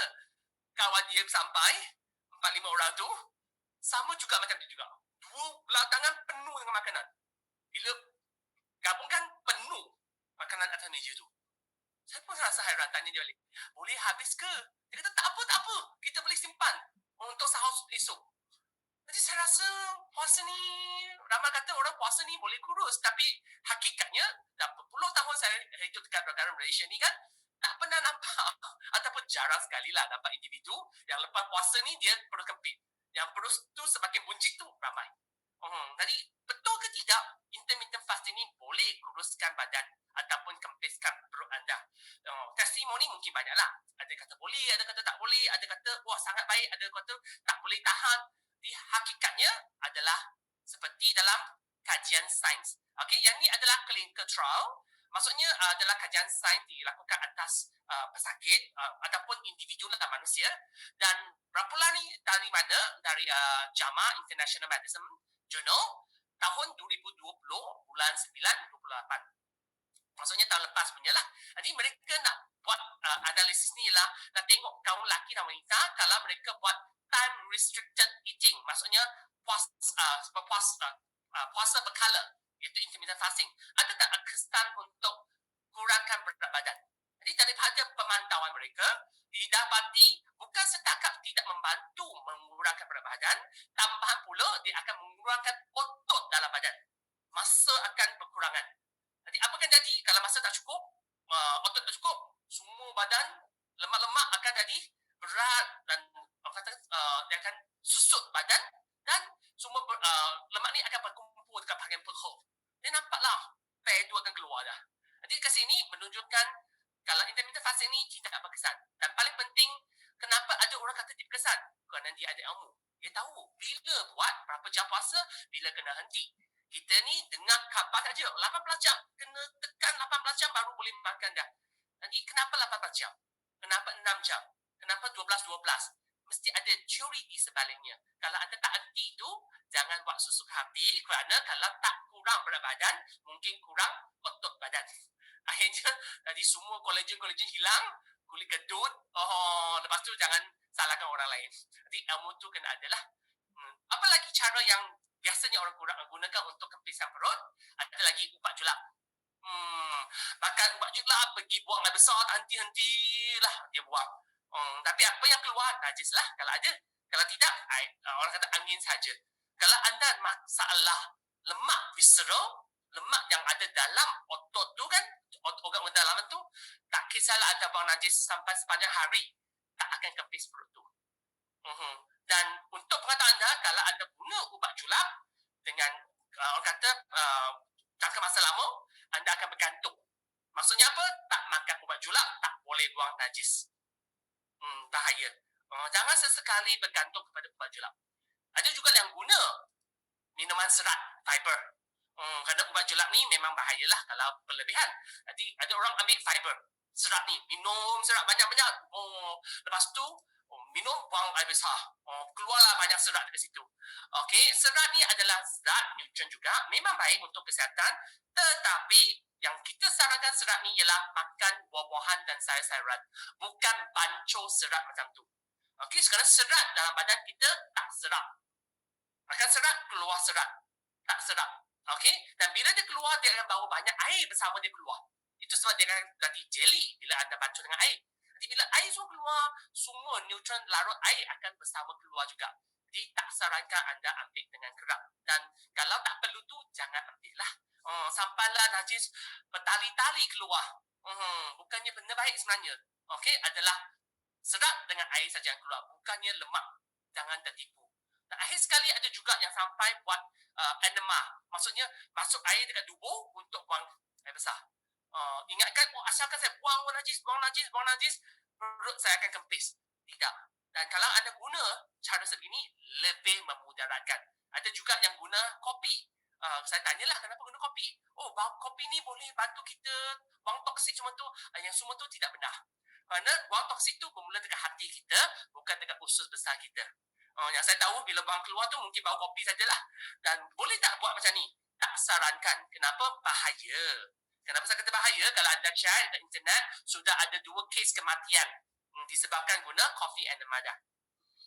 Kawan dia sampai 4-5 orang tu sama juga macam dia juga. 2 belah tangan penuh dengan makanan. Bila gabungkan penuh makanan atas meja tu. Saya pun rasa hairan, tanya dia balik. Boleh habis ke? Dia kata tak apa. Kita boleh simpan untuk sahur esok. Jadi saya rasa puasa ni, ramai kata orang puasa ni boleh kurus. Tapi hakikatnya, dah berpuluh tahun saya hidup dekat negara Malaysia ni kan, tak pernah nampak ataupun jarang sekali lah nampak individu yang lepas puasa ni dia perut kempit. Yang perut tu semakin buncit tu ramai. Jadi betul ke tidak intermittent fasting ni boleh kuruskan badan ataupun kempiskan perut anda? Testimoni mungkin banyak lah. Ada kata boleh, ada kata tak boleh, ada kata wah sangat baik, ada kata tak boleh tahan. Di hakikatnya adalah seperti dalam kajian sains. Okey, yang ni adalah clinical trial. Maksudnya adalah kajian sains dilakukan atas pesakit ataupun individu dalam manusia. Dan rampulan ni dari mana? Dari JAMA International Medicine Journal tahun 2020 bulan 9 28. Maksudnya tahun lepas punya lah. Jadi mereka nak buat analisis ni lah, nak tengok kaum lelaki dan wanita kalau mereka buat time restricted eating. Maksudnya puasa berkala, iaitu intermittent fasting. Ada tak kesan untuk kurangkan berat badan? Jadi daripada pemantauan mereka, didapati bukan setakat tidak membantu mengurangkan berat badan, tambahan pula dia akan mengurangkan otot dalam badan. Masa akan berkurangan. Jadi apa akan jadi kalau masa tak cukup, otot tak cukup, semua badan lemak-lemak akan jadi berat dan dia akan susut badan dan semua lemak ni akan berkumpul dekat bahagian perut. Dia nampaklah pair tu akan keluar dah. Jadi kat sini menunjukkan kalau intermittent fasting ni tidak berkesan. Dan paling penting, kenapa ada orang kata dia berkesan? Kerana dia ada ilmu. Dia tahu bila buat, berapa jam puasa, bila kena henti. Kita ni dengar khabar saja 18 jam. Kena tekan 18 jam baru boleh makan dah. Jadi kenapa 18 jam? Kenapa 6 jam? Kenapa 12-12? Mesti ada teori di sebaliknya. Kalau anda tak henti tu, jangan buat susuk hati kerana kalau tak kurang berat badan, mungkin kurang otot badan. Akhirnya, tadi semua kolagen hilang, kulit kedut, lepas tu jangan salahkan orang lain. Jadi ilmu tu kena ada lah. Apa lagi cara yang biasanya orang gunakan untuk kempiskan perut? Ada lagi ubat julap. Makan ubat julap, pergi buang air besar, henti-hentilah dia buang. Tapi apa yang keluar, najis lah kalau ada. Kalau tidak, orang kata angin saja. Kalau anda masalah lemak visceral, lemak yang ada dalam otot tu kan, organ dalam tu, tak kisahlah anda buang najis sampai sepanjang hari, tak akan kempis perut tu. Dan untuk pengetahuan anda, kalau anda guna ubat julap dengan orang kata jangka masa lama, anda akan bergantung. Maksudnya apa? Tak makan ubat julap, tak boleh buang najis. Bahaya. Jangan sesekali bergantung kepada ubat julap. Ada juga yang guna minuman serat, fiber. Kerana ubat julap ni memang bahayalah kalau berlebihan. Jadi ada orang ambil fiber. serat ni. Minum serat banyak-banyak. Lepas tu, minum, buang air besar. Keluarlah banyak serat dari situ. Okey, serat ni adalah zat nutrien juga. Memang baik untuk kesihatan. Tetapi, yang kita sarankan serat ni ialah makan buah-buahan dan sayur-sayuran. Bukan bancuh serat macam tu. Okey, sekarang serat dalam badan kita tak serap. Makan serat, keluar serat. Tak serap. Okey? Dan bila dia keluar, dia akan bawa banyak air bersama dia keluar. Itu sebab dia akan jadi jelly bila anda bancuh dengan air. Jadi bila air semua keluar, semua nutrien larut air akan bersama keluar juga. Jadi tak sarankan anda ambil dengan kerap. Dan kalau tak perlu tu, jangan ambil lah. Sampailah najis bertali-tali keluar. Bukannya benda baik sebenarnya. Okey? Adalah serat dengan air saja yang keluar. Bukannya lemak. Jangan tertipu. Dan akhir sekali ada juga yang sampai buat enema. Maksudnya masuk air dekat tubuh untuk buang air besar. Ingatkan, asalkan saya buang najis, perut saya akan kempis. Tidak. Dan kalau anda guna cara sebegini, lebih memudaratkan. Ada juga yang guna kopi. Saya tanyalah kenapa guna kopi. Kopi ni boleh bantu kita buang toksik semua tu. Yang semua tu tidak benar. Kerana buang toksik tu bermula dekat hati kita, bukan dekat usus besar kita. Yang saya tahu bila buang keluar tu mungkin bau kopi sajalah. Dan boleh tak buat macam ni? Tak sarankan. Kenapa? Bahaya. Kenapa saya kata bahaya? Kalau anda cari dekat internet, sudah ada 2 kes kematian disebabkan guna coffee enema dah.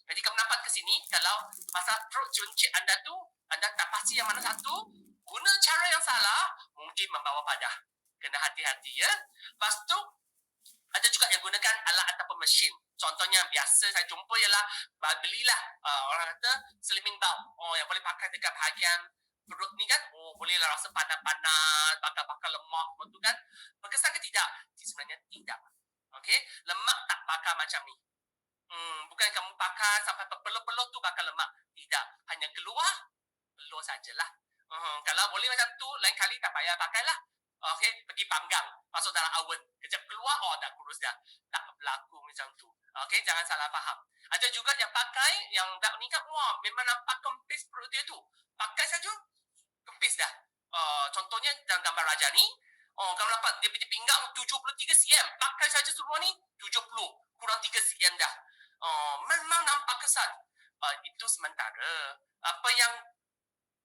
Jadi kamu nampak ke sini, kalau masa perut cuncit anda tu, anda tak pasti yang mana satu, guna cara yang salah, mungkin membawa padah. Kena hati-hati ya. Lepas tu, ada juga yang gunakan alat ataupun mesin. Contohnya biasa saya jumpa ialah belilah orang kata slimming bulb. Yang boleh pakai dekat bahagian perut ni kan. Bolehlah rasa panas-panas, bakar-bakar lemak betul kan. Berkesan ke tidak? Sebenarnya tidak. Okey, lemak tak bakar macam ni. Bukan kamu bakar sampai berpeluh-peluh tu bakar lemak. Tidak, hanya keluar peluh sajalah. Kalau boleh macam tu, lain kali tak payah pakailah. Okey, pergi panggang, masuk dalam oven. Kejap keluar, dah kurus dah. Tak berlaku macam tu. Okey, jangan salah faham. Ada juga yang pakai, yang dah ni kan, memang nampak kempis perut dia tu. Pakai saja, kempis dah. Contohnya dalam gambar raja ni, kamu nampak dia punya pinggang 73 cm. Pakai saja seluar ni, 70. Kurang 3 cm dah. Memang nampak kesan. Itu sementara. Apa yang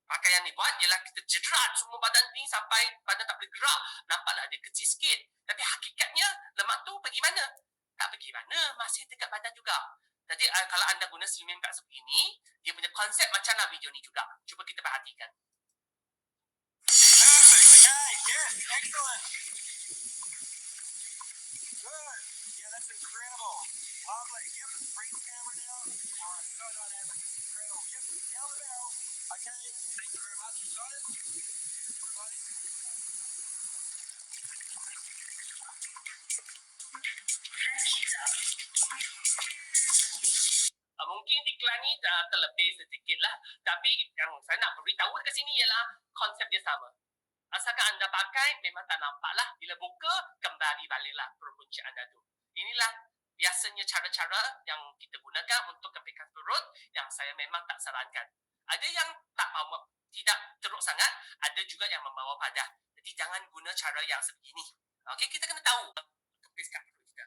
pakaian ni buat ialah kita jerat semua badan ni sampai badan tak boleh gerak. Nampaklah dia kecil sikit. Tapi hakikatnya lemak tu pergi mana? Tak pergi mana. Masih dekat badan juga. Jadi kalau anda guna slimming bag sebegini, dia punya konsep macamlah video ni juga. Cuba kita perhatikan. Perfect. Okay. Yes. Excellent. Good. Yeah, that's incredible. Lovely. Yep. Bring the camera now. So dynamic. It's incredible. Yep. Down the barrel. Okay. Thank you very much. Excited? Cheers, everybody. Mungkin iklan ni terlebih sedikit lah. Tapi yang saya nak beritahu dekat sini ialah konsep dia sama. Asalkan anda pakai, memang tak nampak lah. Bila buka, kembali baliklah perut buncit anda tu. Inilah biasanya cara-cara yang kita gunakan untuk kempikan perut yang saya memang tak sarankan. Ada yang tak bawa, tidak teruk sangat. Ada juga yang membawa padah. Jadi jangan guna cara yang sebegini. Okey, kita kena tahu kempiskan perut kita.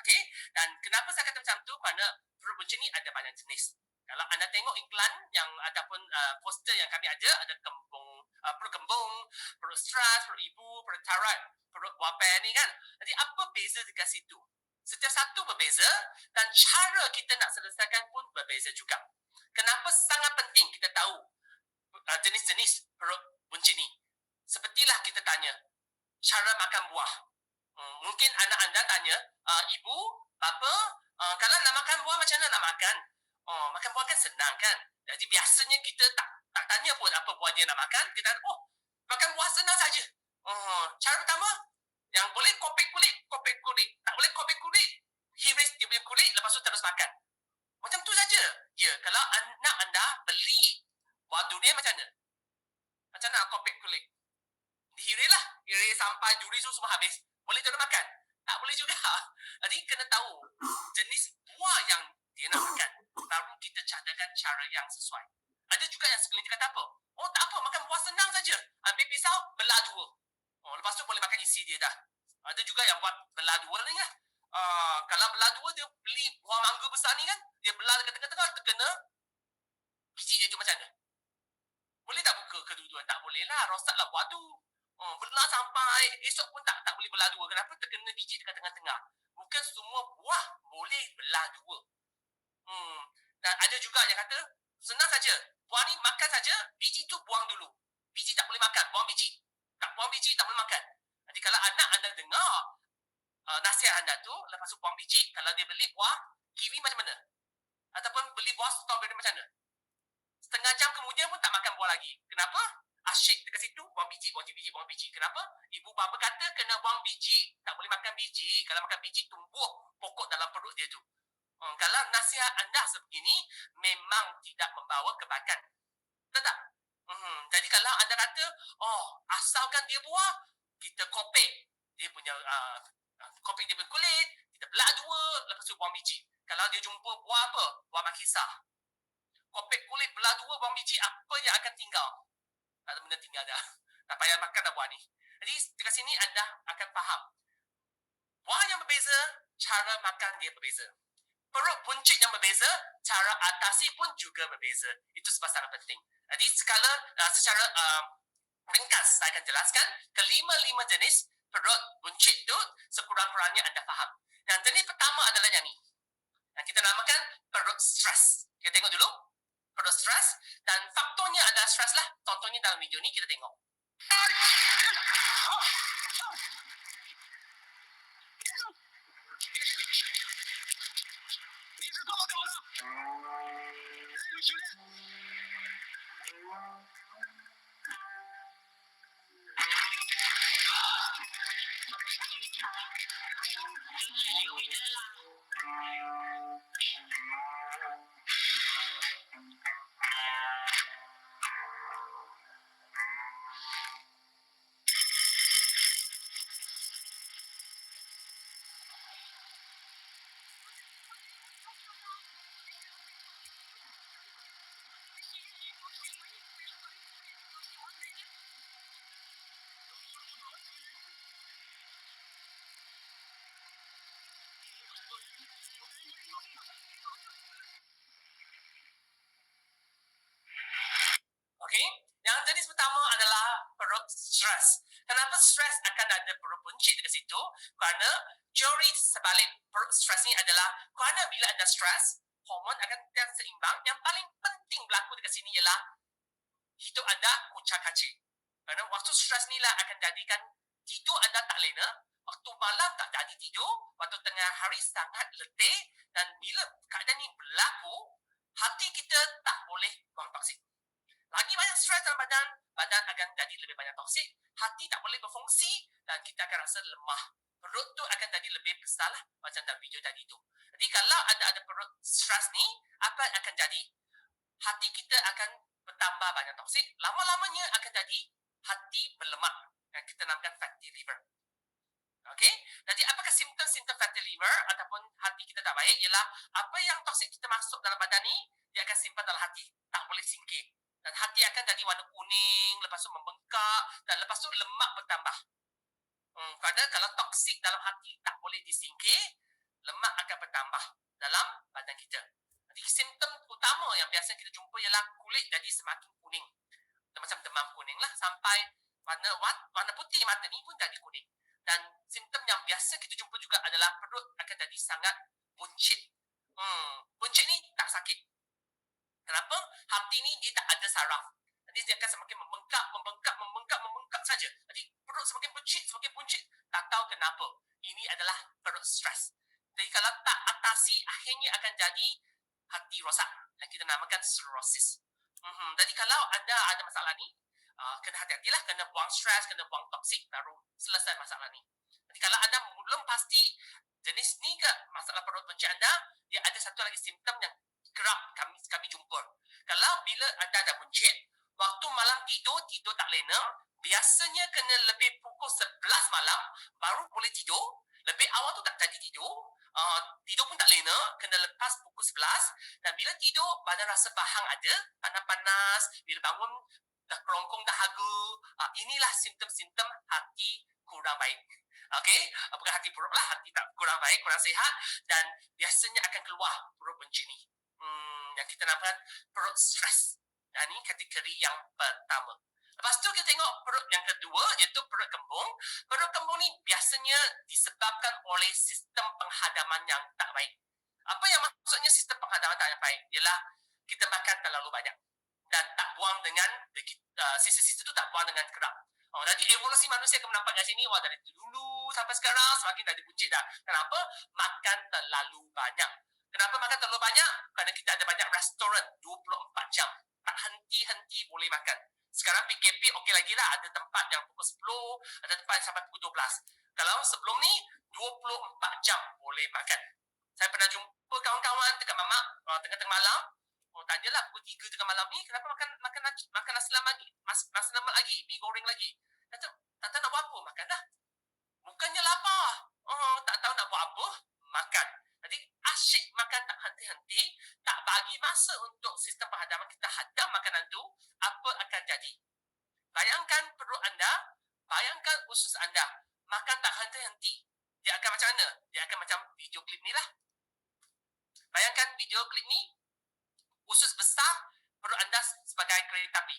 Okey, dan kenapa saya kata macam tu? Kerana perut buncit ni ada banyak jenis. Kalau anda tengok iklan yang ataupun poster yang kami ada kembung, perut kembung, perut stras, perut ibu, perut tarat, perut wapai ni kan. Jadi apa beza dekat situ? Setiap satu berbeza dan cara kita nak selesaikan pun berbeza juga. Kenapa sangat penting kita tahu jenis-jenis perut buncit ni? Sepertilah kita tanya, cara makan buah. Mungkin anak anda tanya, ibu, bapa, kalau nak makan buah macam mana nak makan? Makan buah kan senang kan? Jadi biasanya kita tak tanya pun apa buah dia nak makan. Kita makan buah senang saja. Cara pertama, yang boleh kopek kulit. Tak boleh kopek kulit, hiris dia punya kulit, lepas tu terus makan. Macam tu saja. Ya, kalau anak anda beli buah durian macam mana? Macam mana kopek kulit? Dihiris sampai durian tu semua habis. Boleh terus makan? Tak boleh juga. Jadi kena tahu jenis buah yang dia nak makan. Baru kita cadangkan cara yang sesuai. Ada juga yang segelintir kata apa? Tak apa, makan buah senang saja. Ambil pisau, belah dua. Lepas tu boleh makan isi dia dah. Ada juga yang buat belah dua ni kan. Kalau belah dua dia beli buah mangga besar ni kan, dia belah dekat tengah-tengah terkena biji dia tu macam mana? Boleh tak buka kedua-dua? Tak boleh lah, rosaklah buah tu. Belah sampai esok pun tak boleh belah dua. Kenapa? Terkena biji dekat tengah-tengah. Bukan semua buah boleh belah dua. Dan ada juga yang kata, senang saja. Buah ni makan saja, biji tu buang dulu. Biji tak boleh makan, buang biji. Tak buang biji, tak boleh makan. Jadi kalau anak anda dengar nasihat anda tu, lepas tu buang biji, kalau dia beli buah kiwi macam mana? Ataupun beli buah strawberry macam mana? Setengah jam kemudian pun tak makan buah lagi. Kenapa? Asyik dekat situ, buang biji, buang biji, buang biji. Kenapa? Ibu bapa kata kena buang biji. Tak boleh makan biji. Kalau makan biji, tumbuh pokok dalam perut dia tu. Kalau nasihat anda sebegini, memang tidak membawa kebaikan. Betul tak? Jadi kalau anda kata, asalkan dia buah, kita kopek dia punya kopek dia punya kulit, kita belah dua, lepas tu buang biji. Kalau dia jumpa buah apa? Buah makisah. Kopek kulit, belah dua, buang biji, apa yang akan tinggal? Tak ada benda tinggal dah. Tak payah makan dah buah ni. Jadi dekat sini anda akan faham. Buah yang berbeza, cara makan dia berbeza. Perut buncit yang berbeza, cara atasi pun juga berbeza. Itu sebab sangat penting. Jadi secara ringkas saya akan jelaskan kelima-lima jenis perut buncit tu sekurang-kurangnya anda faham. Yang jenis pertama adalah yang ni. Yang kita namakan perut stres. Kita tengok dulu. Perut stres. Dan faktornya adalah stres lah. Contohnya dalam video ni kita tengok. Okey, yang jenis pertama adalah perut stres. Kenapa stres akan ada perut buncit dekat situ? Kerana teori sebalik perut stres ni adalah kerana bila anda stres, hormon akan tidak seimbang. Yang paling penting berlaku dekat sini ialah hidup anda kucak-kacir. Kerana waktu stres ni lah akan jadikan tidur anda tak lena, waktu malam tak jadi tidur, waktu tengah hari sangat letih, dan bila keadaan ni berlaku, hati kita tak boleh buang toksik. Lagi banyak stres dalam badan akan jadi lebih banyak toksik, hati tak boleh berfungsi dan kita akan rasa lemah. Perut tu akan jadi lebih besar lah, macam dalam video tadi tu. Jadi kalau ada perut stres ni, apa yang akan jadi? Hati kita akan bertambah banyak toksik, lama-lamanya akan jadi hati berlemak yang kita namakan fatty liver. Okey, jadi apakah simptom-simptom fatty liver ataupun hati kita tak baik? Ialah apa yang toksik kita masuk dalam badan ni, dia akan simpan dalam hati, tak boleh singkir. Dan hati akan jadi warna kuning, lepas tu membengkak, dan lepas tu lemak bertambah. Kerana kalau toksik dalam hati tak boleh disingkir, lemak akan bertambah dalam badan kita. Jadi simptom utama yang biasa kita jumpa ialah kulit jadi semakin kuning. Macam demam kuning lah, sampai warna putih mata ni pun jadi kuning. Dan simptom yang biasa kita jumpa juga adalah perut akan jadi sangat buncit. Buncit ni tak sakit. Kenapa? Hati ni dia tak ada saraf. Jadi dia akan semakin membengkak saja. Jadi perut semakin buncit, tak tahu kenapa. Ini adalah perut stres. Jadi kalau tak atasi, akhirnya akan jadi hati rosak yang kita namakan cirrhosis. Jadi kalau anda ada masalah ni, kena hati-hatilah, kena buang stres, kena buang toksik, baru selesai masalah ni. Jadi kalau anda belum pasti jenis ni ke masalah perut buncit anda, dia ada satu lagi simptom yang kerap kami jumpa. Kalau bila anda ada buncit, waktu malam tidur tak lena, biasanya kena lebih pukul 11 malam baru boleh tidur. Lebih awal tu tak jadi tidur. Tidur pun tak lena, kena lepas pukul 11. Dan bila tidur, badan rasa bahang ada, panas-panas. Bila bangun, dah kerongkong dahaga. Inilah simptom-simptom hati kurang baik. Okey, bukan hati buruk lah, hati tak kurang baik, kurang sihat dan biasanya akan keluar perut buncit ni. Yang kita namakan perut stres. Dan ini kategori yang pertama. Lepas tu kita tengok perut yang kedua iaitu perut kembung. Perut kembung ni biasanya disebabkan oleh sistem penghadaman yang tak baik. Apa yang maksudnya sistem penghadaman tak baik? Ialah kita makan terlalu banyak dan tak buang dengan sisa-sisa tu tak buang dengan kerap. Jadi evolusi manusia akan menampak kat sini dari dulu sampai sekarang semakin dah dibuncit dah. Kenapa? Makan terlalu banyak. Kenapa makan terlalu banyak? Kerana kita ada banyak restoran 24 jam. Tak henti-henti boleh makan. Sekarang PKP okey lagi lah. Ada tempat yang pukul 10, ada tempat yang sampai pukul 12. Kalau sebelum ni 24 jam boleh makan. Saya pernah jumpa kawan-kawan dekat mamak tengah-tengah malam. Tanyalah pukul 3 tengah malam ni kenapa makan nasi lemak lagi, nasi lemak lagi, mi goreng lagi. Kata, tak tahu nak buat apa, makanlah. Bukannya lapar. Tak tahu nak buat apa, makan. Jadi asyik makan tak henti-henti, tak bagi masa untuk sistem penghadaman kita hadam makanan tu, apa akan jadi? Bayangkan perut anda, bayangkan usus anda, makan tak henti-henti. Dia akan macam mana? Dia akan macam video klip ni lah. Bayangkan video klip ni, usus besar, perut anda sebagai kereta api.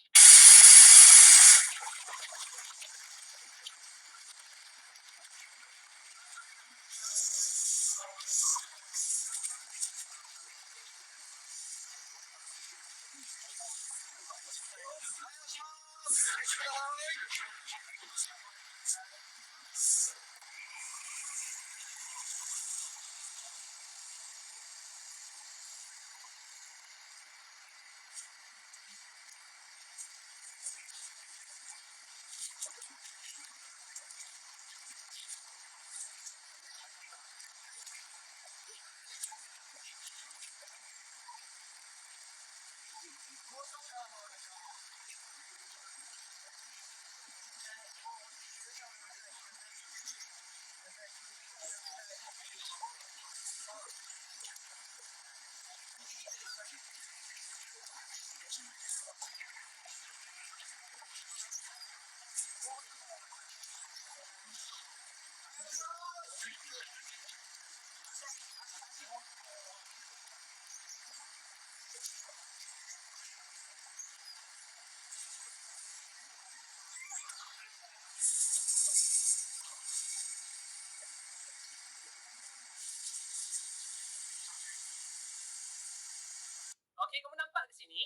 Okey, kamu nampak di sini.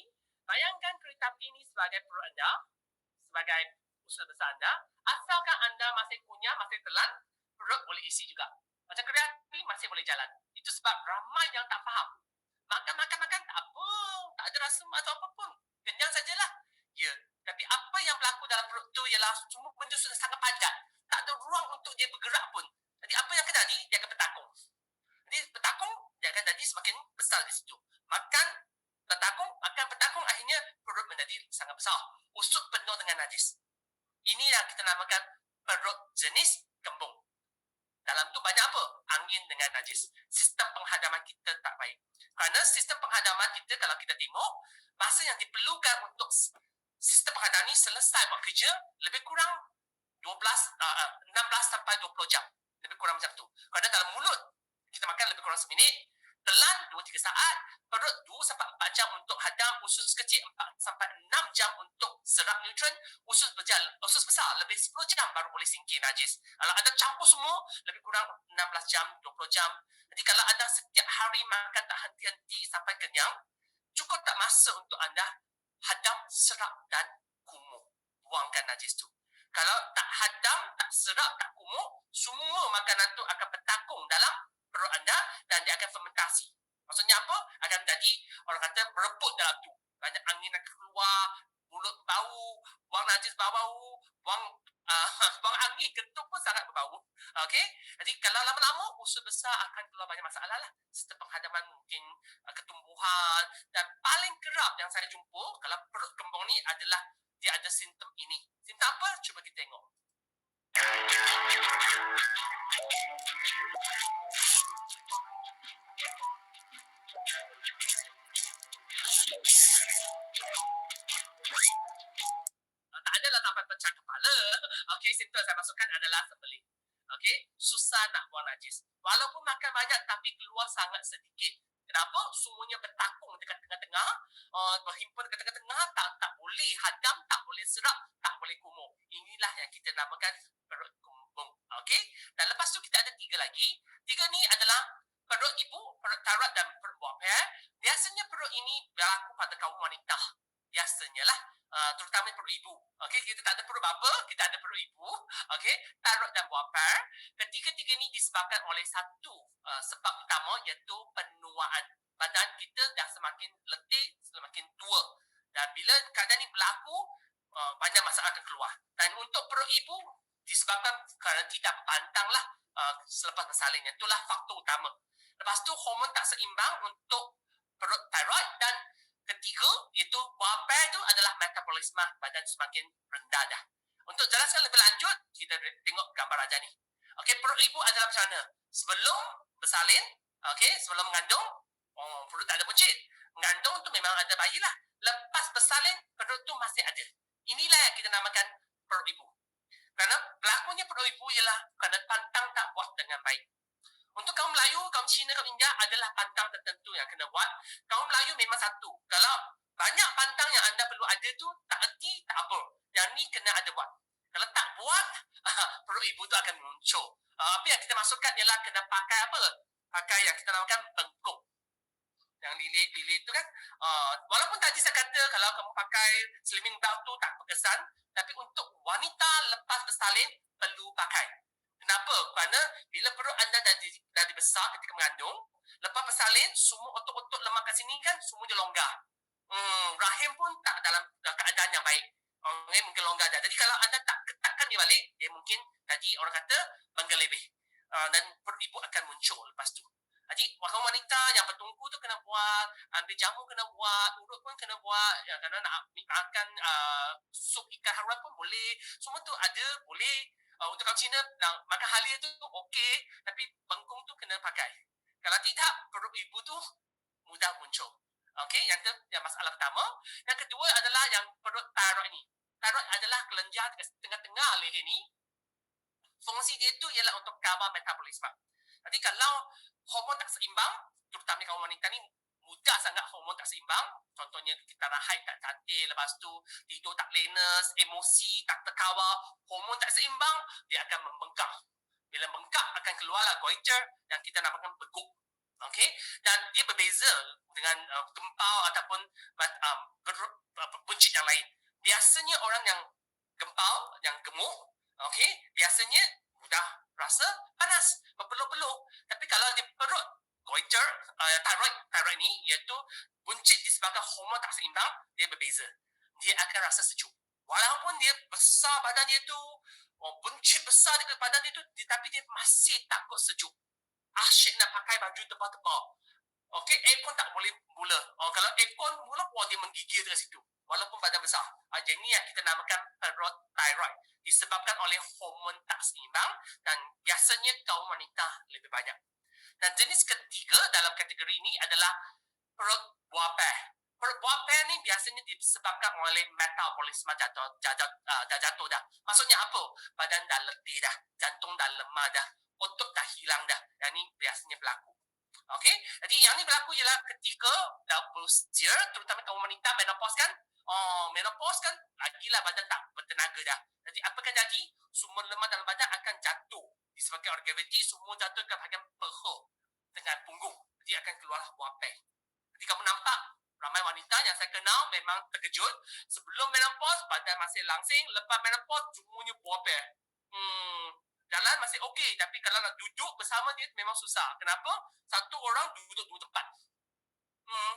Bayangkan kereta api ini sebagai perut anda, sebagai usus besar anda. Asalkan anda masih kunyah, masih telan, perut boleh isi juga. Macam kereta api masih boleh jalan. Itu sebab ramai yang tak faham. Makan tak apa, tak ada rasa atau apa pun. Kenyang sajalah. Ya, tapi apa yang berlaku dalam perut tu ialah semua benda sudah sangat padat. Tak ada ruang untuk dia bergerak pun. Jadi apa yang akan jadi? Dia akan bertakung. Jadi bertakung, dia akan jadi semakin besar di situ. Makan bertakung, akhirnya perut menjadi sangat besar. Usut penuh dengan najis. Ini yang kita namakan perut jenis kembung. Dalam tu banyak apa? Angin dengan najis. Sistem penghadaman kita tak baik. Kerana sistem penghadaman kita, kalau kita tengok, masa yang diperlukan untuk sistem penghadaman ini selesai buat kerja, lebih kurang 16 sampai 20 jam. Lebih kurang macam tu. Kerana dalam mulut, kita makan lebih kurang seminit, telan 2-3 saat, perut 2-4 jam untuk hadam, usus kecil 4-6 jam untuk serap nutrien, usus besar lebih 10 jam baru boleh singkir najis. Kalau anda campur semua, lebih kurang 16 jam, 20 jam. Jadi kalau anda setiap hari makan tak henti-henti sampai kenyang, cukup tak masa untuk anda hadam, serap dan kumur. Buangkan najis tu. Kalau tak hadam, tak serap, tak kumur, semua makanan tu akan bertakung dalam perut anda dan dia akan fermentasi. Maksudnya apa? Akan jadi, orang kata, berebut dalam tu. Banyak angin akan keluar, mulut bau, buang najis bau, buang angin, kentut pun sangat berbau. Okey? Jadi kalau lama-lama, usus besar akan keluar banyak masalah lah. Sistem penghadaman mungkin ketumbuhan dan paling kerap yang saya jumpa kalau perut kembung ni adalah dia ada simptom ini. Simptom apa? Cuba kita tengok. Tak adalah sampai pecah kepala. Okey, simptom saya masukkan adalah sembelih. Okey, susah nak buang najis. Walaupun makan banyak tapi keluar sangat sedikit. Kenapa? Semuanya bertakung dekat tengah-tengah, berhimpun dekat tengah-tengah, tak boleh hadam, tak boleh serap, tak boleh kumur. Inilah yang kita namakan perut kembung. Okey? Dan lepas tu kita ada 3 lagi. 3 ni adalah perut ibu, perut tarat dan perut buah per. Biasanya perut ini berlaku pada kaum wanita. Biasanya lah. Terutama perut ibu. Okey, kita tak ada perut bapa, kita ada perut ibu. Okey, tarat dan buah per. Ketiga-tiga ni disebabkan oleh satu sebab utama iaitu penuaan. Badan kita dah semakin letih, semakin tua. Dan bila keadaan ni berlaku, banyak masalah akan keluar. Dan untuk perut ibu, disebabkan kerana tidak berpantang lah selepas bersalin. Itulah faktor utama. Lepas tu, hormon tak seimbang untuk perut thyroid. Dan ketiga, iaitu buah per tu adalah metabolisme badan semakin rendah dah. Untuk jelaskan lebih lanjut, kita tengok gambar aja ni. Okey, perut ibu adalah macam mana? Sebelum bersalin, okey, sebelum mengandung, perut tak ada buncit. Mengandung tu memang ada bayi lah. Lepas bersalin, perut tu masih ada. Inilah yang kita namakan perut ibu. Kerana berlakunya perut ibu ialah kerana pantang tak buat dengan baik. Untuk kaum Melayu, kaum Cina, kaum India adalah pantang tertentu yang kena buat. Kaum Melayu memang satu. Kalau banyak pantang yang anda perlu ada tu, tak erti, tak apa. Yang ni kena ada buat. Kalau tak buat, perut ibu tu akan muncul. Apa yang kita masukkan ialah kena pakai apa? Pakai yang kita namakan bengkok. Yang lilit tu kan. Walaupun tadi saya kata kalau kamu pakai slimming belt tu tak berkesan. Tapi untuk wanita lepas bersalin, perlu pakai. Kenapa? Kerana bila perut anda dah dibesar ketika mengandung, lepas bersalin, semua otot-otot lemak kat sini kan semuanya longgar. Rahim pun tak dalam keadaan yang baik. Mungkin longgar dah. Jadi kalau anda tak ketatkan dia balik, dia mungkin tadi orang kata menggelebih. Dan perut ibu akan muncul lepas tu. Jadi kaum wanita yang bertungku tu kena buat, ambil jamu kena buat, urut pun kena buat. Ya, kerana nak makan sup ikan haram pun boleh. Semua tu ada, boleh. Untuk kaum Cina, makan halia tu okey. Tapi bengkung tu kena pakai. Kalau tidak, perut ibu tu mudah muncul. Okey, yang masalah pertama. Yang kedua adalah yang perut thyroid ni. Thyroid adalah kelenjar dekat tengah-tengah leher ni. Fungsi dia tu ialah untuk kawal metabolisme. Jadi kalau hormon tak seimbang, terutama kaum wanita ni mudah sangat hormon tak seimbang. Contohnya kita haid tak cantik, lepas tu tidur tak lenes, emosi tak terkawal, hormon tak seimbang, dia akan membengkak. Bila bengkak akan keluarlah goiter yang kita namakan beguk. Okey, dan dia berbeza dengan gempal ataupun buncit yang lain. Biasanya orang yang gempal, yang gemuk, okey, biasanya mudah rasa panas, berpeluh-peluh. Tapi kalau dia perut goiter, thyroid ni iaitu buncit disebabkan hormon tak seimbang, dia berbeza. Dia akan rasa sejuk. Walaupun dia besar badan dia tu, buncit besar dekat badan dia tu, tapi dia masih takut sejuk. Asyik nak pakai baju tebal-tebal. Okey, aircon tak boleh mula. Kalau aircon mula, dia menggigil dekat situ. Walaupun badan besar. Jadi ni yang kita namakan perut thyroid. Disebabkan oleh hormon tak seimbang dan biasanya kaum wanita lebih banyak. Dan jenis ketiga dalam kategori ini adalah perut buah per. Perut buah per ni biasanya disebabkan oleh metabolisme jatuh dah. Maksudnya apa? Badan dah letih dah. Jantung dah lemah dah. Otot dah hilang dah. Yang ni biasanya berlaku. Okey, jadi yang ni berlaku ialah ketika dah berusia, terutama kaum wanita menopause kan. Menopause kan, lagilah badan tak bertenaga dah. Jadi apa akan jadi? Sumber lemak dalam badan akan jatuh. Disebabkan oleh graviti, semua jatuh ke bahagian peha dengan punggung. Jadi akan keluar buah per. Jadi kamu nampak, ramai wanita yang saya kenal memang terkejut. Sebelum menopause, badan masih langsing. Lepas menopause, semuanya buah per. Jalan masih okey, tapi kalau nak duduk bersama dia memang susah. Kenapa? Satu orang duduk dua tempat.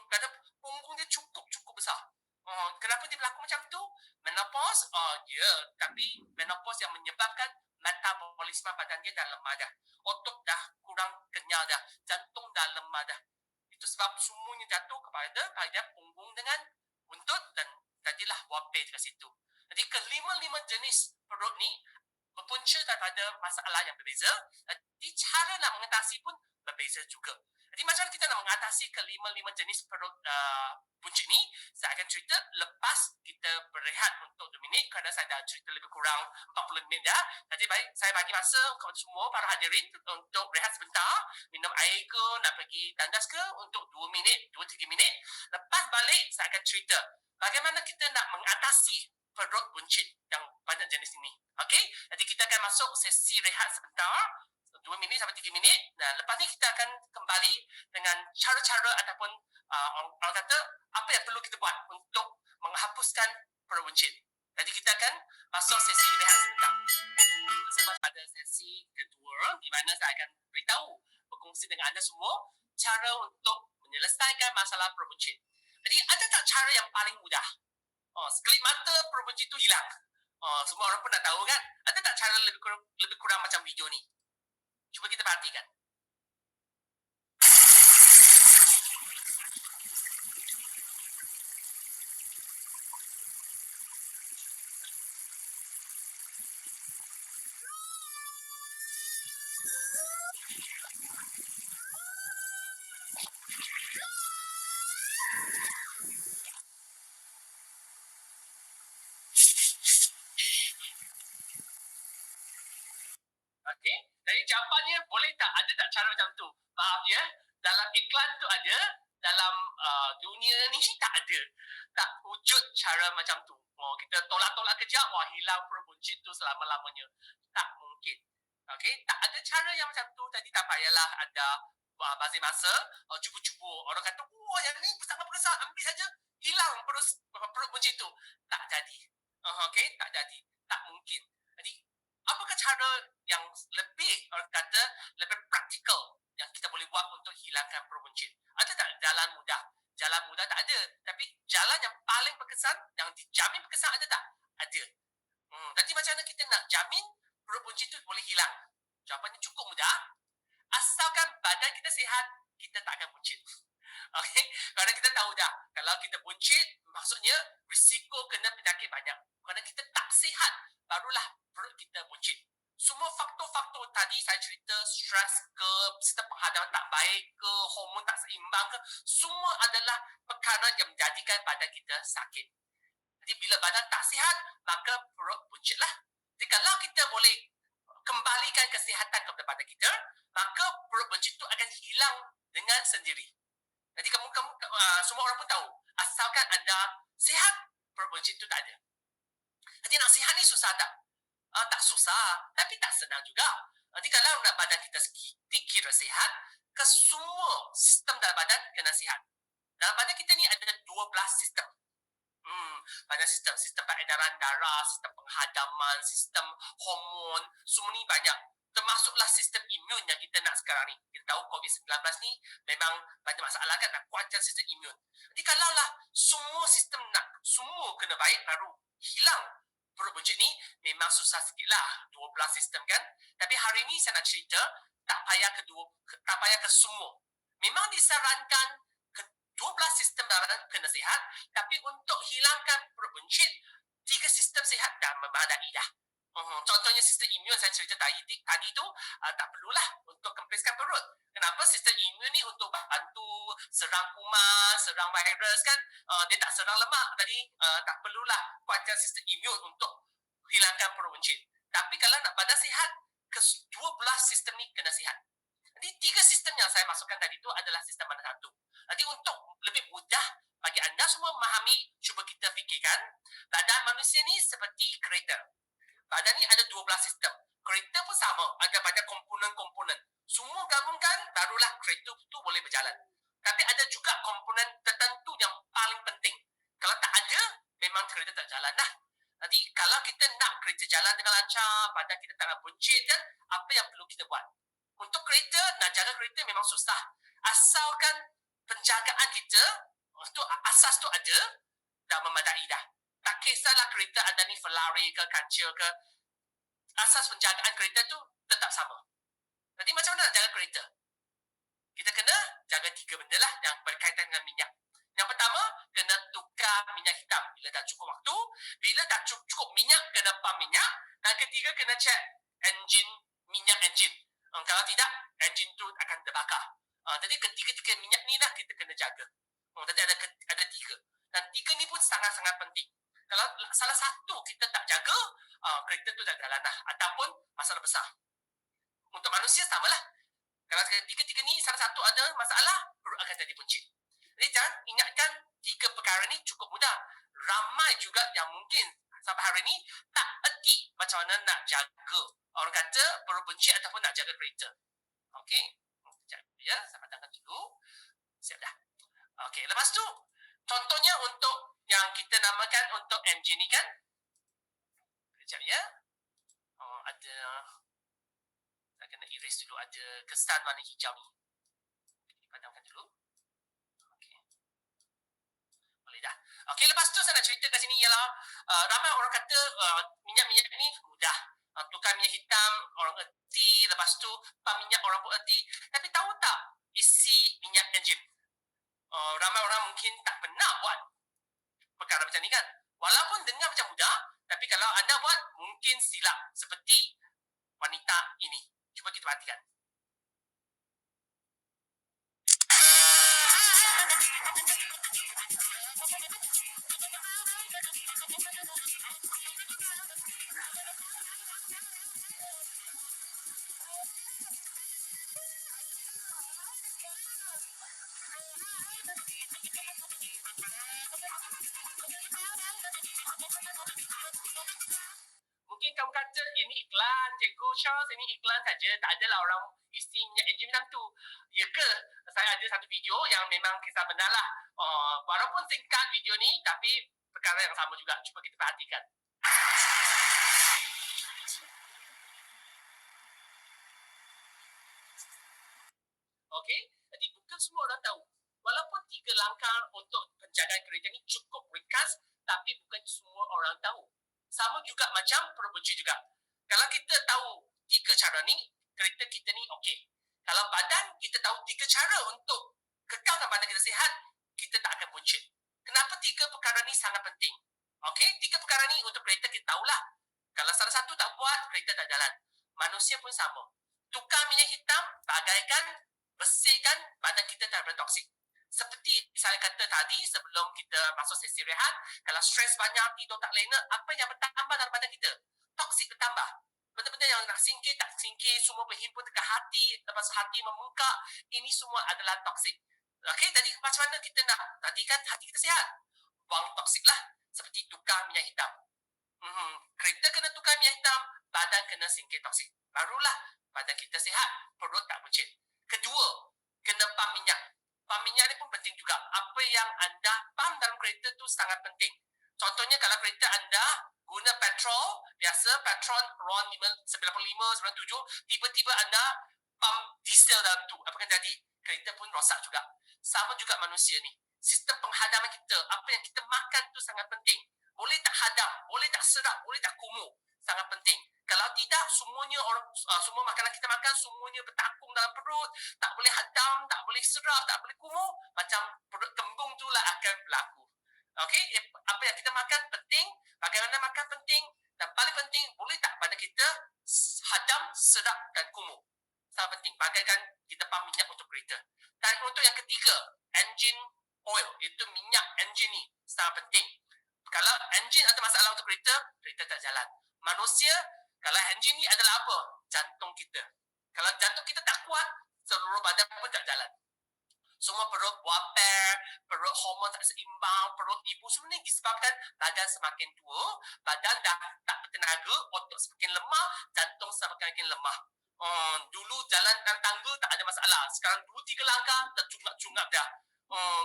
Kata punggung dia cukup besar. Kenapa dia berlaku macam tu? Menopause, tapi menopause yang menyebabkan metabolisme badan dia dah lemah dah. Otot dah kurang kenyal dah. Jantung dah lemah dah. Itu sebab semuanya jatuh kepada punggung dengan buntut dan jadilah buah per dekat situ. Jadi kelima-lima jenis perut ni berpunca daripada masalah yang berbeza. Jadi cara nak mengatasi pun berbeza juga. Jadi macam kita nak mengatasi kelima-lima jenis perut buncit ni, saya akan cerita lepas kita berehat untuk 2 minit kerana saya dah cerita lebih kurang 40 minit dah. Jadi baik, saya bagi masa kepada semua para hadirin untuk rehat sebentar, minum air ke, nak pergi tandas ke untuk 2 minit, 2-3 minit. Lepas balik, saya akan cerita bagaimana kita nak mengatasi perut buncit yang banyak jenis ini. Okey? Jadi kita akan masuk sesi rehat sebentar, 2 minit sampai 3 minit. Dan lepas ni kita akan kembali dengan cara-cara ataupun orang kata apa yang perlu kita buat untuk menghapuskan perut buncit. Jadi kita akan masuk sesi rehat sebentar. Sebab pada sesi kedua di mana saya akan beritahu, berkongsi dengan anda semua cara untuk menyelesaikan masalah perut buncit. Jadi ada tak cara yang paling mudah? Sekelip mata perut buncit tu hilang. Semua orang pun dah tahu kan? Ada tak cara lebih kurang macam video ni? Cuba kita perhatikan. Okey, jadi jawapannya boleh tak? Ada tak cara macam tu? Maaf ya, dalam iklan tu ada, dalam dunia ni tak ada. Tak wujud cara macam tu. Kita tolak-tolak kejap, hilang perut buncit tu selama-lamanya. Tak mungkin. Okey, tak ada cara yang macam tu. Jadi tak payahlah anda bazir masa, cubu-cubu. Orang kata, yang ni sangat besar, ambil saja, hilang perut buncit tu. Tak jadi. Okey, tak jadi. Tak mungkin. Jadi, apakah cara yang lebih, orang kata, lebih praktikal yang kita boleh buat untuk hilangkan perut buncit? Ada tak jalan mudah? Jalan mudah tak ada. Tapi jalan yang paling berkesan, yang dijamin berkesan ada tak? Ada. Jadi macam mana kita nak jamin perut buncit tu boleh hilang? Jawapannya cukup mudah. Asalkan badan kita sihat, kita tak akan buncit. Okey? Kerana kita tahu dah, kalau kita buncit, maksudnya risiko kena penyakit banyak. Kerana kita tak sihat, barulah perut kita buncit. Semua faktor-faktor tadi saya cerita, stres ke, sistem penghadapan tak baik ke, hormon tak seimbang ke, semua adalah perkara yang menjadikan badan kita sakit. Jadi bila badan tak sihat, maka perut buncit lah. Jadi kalau kita boleh kembalikan kesihatan kepada badan kita, maka perut buncit itu akan hilang dengan sendiri. Jadi kamu semua orang pun tahu, asalkan anda sihat, perut buncit itu tak ada. Jadi nak sihat ni susah tak? Tak susah, tapi tak senang juga. Jadi kalau nak badan kita kira sihat, kesemua sistem dalam badan kena sihat. Dalam badan kita ni ada 12 sistem. Banyak sistem peredaran darah, sistem penghadaman, sistem hormon, semua ni banyak. Termasuklah sistem imun yang kita nak sekarang ni. Kita tahu COVID-19 ni memang banyak masalah kan, nak kuatkan sistem imun. Jadi kalaulah semua sistem semua kena baik, baru hilang perut buncit ni, memang susah sikit lah. 12 sistem kan. Tapi hari ni saya nak cerita, tak payah ke semua. Memang disarankan 12 sistem dalam kena sihat, tapi untuk hilangkan perut buncit, 3 sistem sihat dah memadai dah. Contohnya sistem imun saya cerita tadi tu, tak perlulah untuk kempiskan perut. Kenapa? Sistem imun ni untuk bantu serang kuman, serang virus kan. Dia tak serang lemak. Jadi tak perlulah kuatkan sistem imun untuk hilangkan perut buncit. Tapi kalau nak badan sihat, ke-12 sistem ni kena sihat. Jadi 3 sistem yang saya masukkan tadi tu adalah sistem mana satu. Jadi untuk lebih mudah bagi anda semua memahami, cuba kita fikirkan, badan manusia ni seperti kereta. Badan ni ada 12 sistem. Kereta pun sama, ada banyak komponen-komponen. Semua gabungkan, barulah kereta tu boleh berjalan. Tapi ada juga komponen tertentu yang paling penting. Kalau tak ada, memang kereta tak jalan dah. Jadi kalau kita nak kereta jalan dengan lancar, badan kita tak nak buncit kan, apa yang perlu kita buat? Untuk kereta, nak jaga kereta memang susah. Asalkan penjagaan kita, asas tu ada, dah memadai dah. Tak kisahlah kereta anda ni Ferrari ke, kancil ke, asas penjagaan kereta tu tetap sama. Jadi macam mana nak jaga kereta? Kita kena jaga 3 benda lah yang berkaitan dengan minyak. Yang pertama, kena tukar minyak hitam bila dah cukup waktu. Bila dah cukup minyak, kena pump minyak. Dan ketiga, kena check minyak enjin. Kalau tidak, enjin tu akan terbakar. Jadi ketiga-tiga minyak ni lah kita kena jaga. Jadi ada 3. Dan 3 ni pun sangat-sangat penting. Kalau salah satu kita tak jaga, sampai hari ni tak erti macam mana nak jaga orang kata berbenci ataupun nak jaga kereta. Okey. Sekejap ya, saya patangkan dulu. Siap dah. Okey, lepas tu contohnya untuk yang kita namakan untuk engine ni kan. Sekejap ya. Ada saya kena erase dulu, ada kesan warna hijau ni. Padamkan dulu. Okey. Boleh dah. Okey, lepas tu saya nak cerita kat sini ialah ramai orang kata minyak-minyak ni mudah. Tukar minyak hitam orang erti, lepas tu pam minyak orang pun erti. Tapi tahu tak isi minyak enjin? Ramai orang mungkin tak pernah buat perkara macam ni kan. Walaupun dengar macam mudah, tapi kalau anda buat mungkin silap seperti wanita ini. Cuba kita perhatikan. Mungkin kamu kata ini iklan, Cikgu Charles, ini iklan saja. Tak adalah orang isi minyak enjin macam tu. Ya ke? Saya ada satu video yang memang kisah benar lah. Walaupun singkat video ni, tapi perkara yang sama juga. Cuba kita perhatikan. Okey, jadi bukan semua orang tahu. Walaupun 3 langkah untuk penjagaan kereta ni cukup ringkas, tapi bukan semua orang tahu. Sama juga macam perbenci juga. Kalau kita tahu 3 cara ni, kereta kita ni okey. Kalau badan kita tahu 3 cara untuk kekalkan badan kita sihat, kita tak akan buncit. Kenapa 3 perkara ni sangat penting? Okey, 3 perkara ni untuk kereta kita tahulah. Kalau salah satu tak buat, kereta tak jalan. Manusia pun sama. Tukar minyak hitam bagaikan bersihkan badan kita daripada toksik. Seperti saya kata tadi sebelum kita masuk sesi rehat, kalau stres banyak, tidur tak lena, apa yang bertambah dalam badan kita? Toksik bertambah. Benda-benda yang nak singkir, tak singkir, semua berhimpun dekat hati, lepas hati membengkak, ini semua adalah toksik. Okey, jadi macam mana kita nak tadikan hati kita sihat? Buang toksik lah, seperti tukar minyak hitam. Kereta kena tukar minyak hitam, badan kena singkir toksik. Barulah badan kita sihat, perut tak buncit. Kedua, kena pam minyak. Pam minyak ni pun penting juga. Apa yang anda pam dalam kereta tu sangat penting. Contohnya kalau kereta anda guna petrol, biasa petrol RON 95, 97, tiba-tiba anda pam diesel dalam tu. Apa yang jadi? Kereta pun rosak juga. Sama juga manusia ni. Sistem penghadaman kita, apa yang kita makan tu sangat penting. Boleh tak hadam, boleh tak serap, boleh tak kumuh. Sangat penting. Kalau tidak, semuanya semua makanan kita makan, semuanya bertakung dalam perut, tak boleh hadam, tak boleh serap, tak boleh kumuh, macam perut kembung tu lah akan berlaku. Okey, apa yang kita makan penting, bagaimana makan penting, dan paling penting, boleh tak badan kita hadam, serap dan kumuh. Sangat penting, bagaikan kita pam minyak untuk kereta. Dan untuk yang ketiga, engine oil, itu minyak engine ni, sangat penting. Kalau engine ada masalah untuk kereta, kereta tak jalan. Manusia, kalau engine ni adalah apa? Jantung kita. Kalau jantung kita tak kuat, seluruh badan pun tak jalan. Semua perut waper, perut hormon tak seimbang, perut ibu sebenarnya disebabkan badan semakin tua, badan dah tak bertenaga, otot semakin lemah, jantung semakin lemah. Dulu jalan tangga tak ada masalah. Sekarang 2-3 langkah tercungap-cungap dah.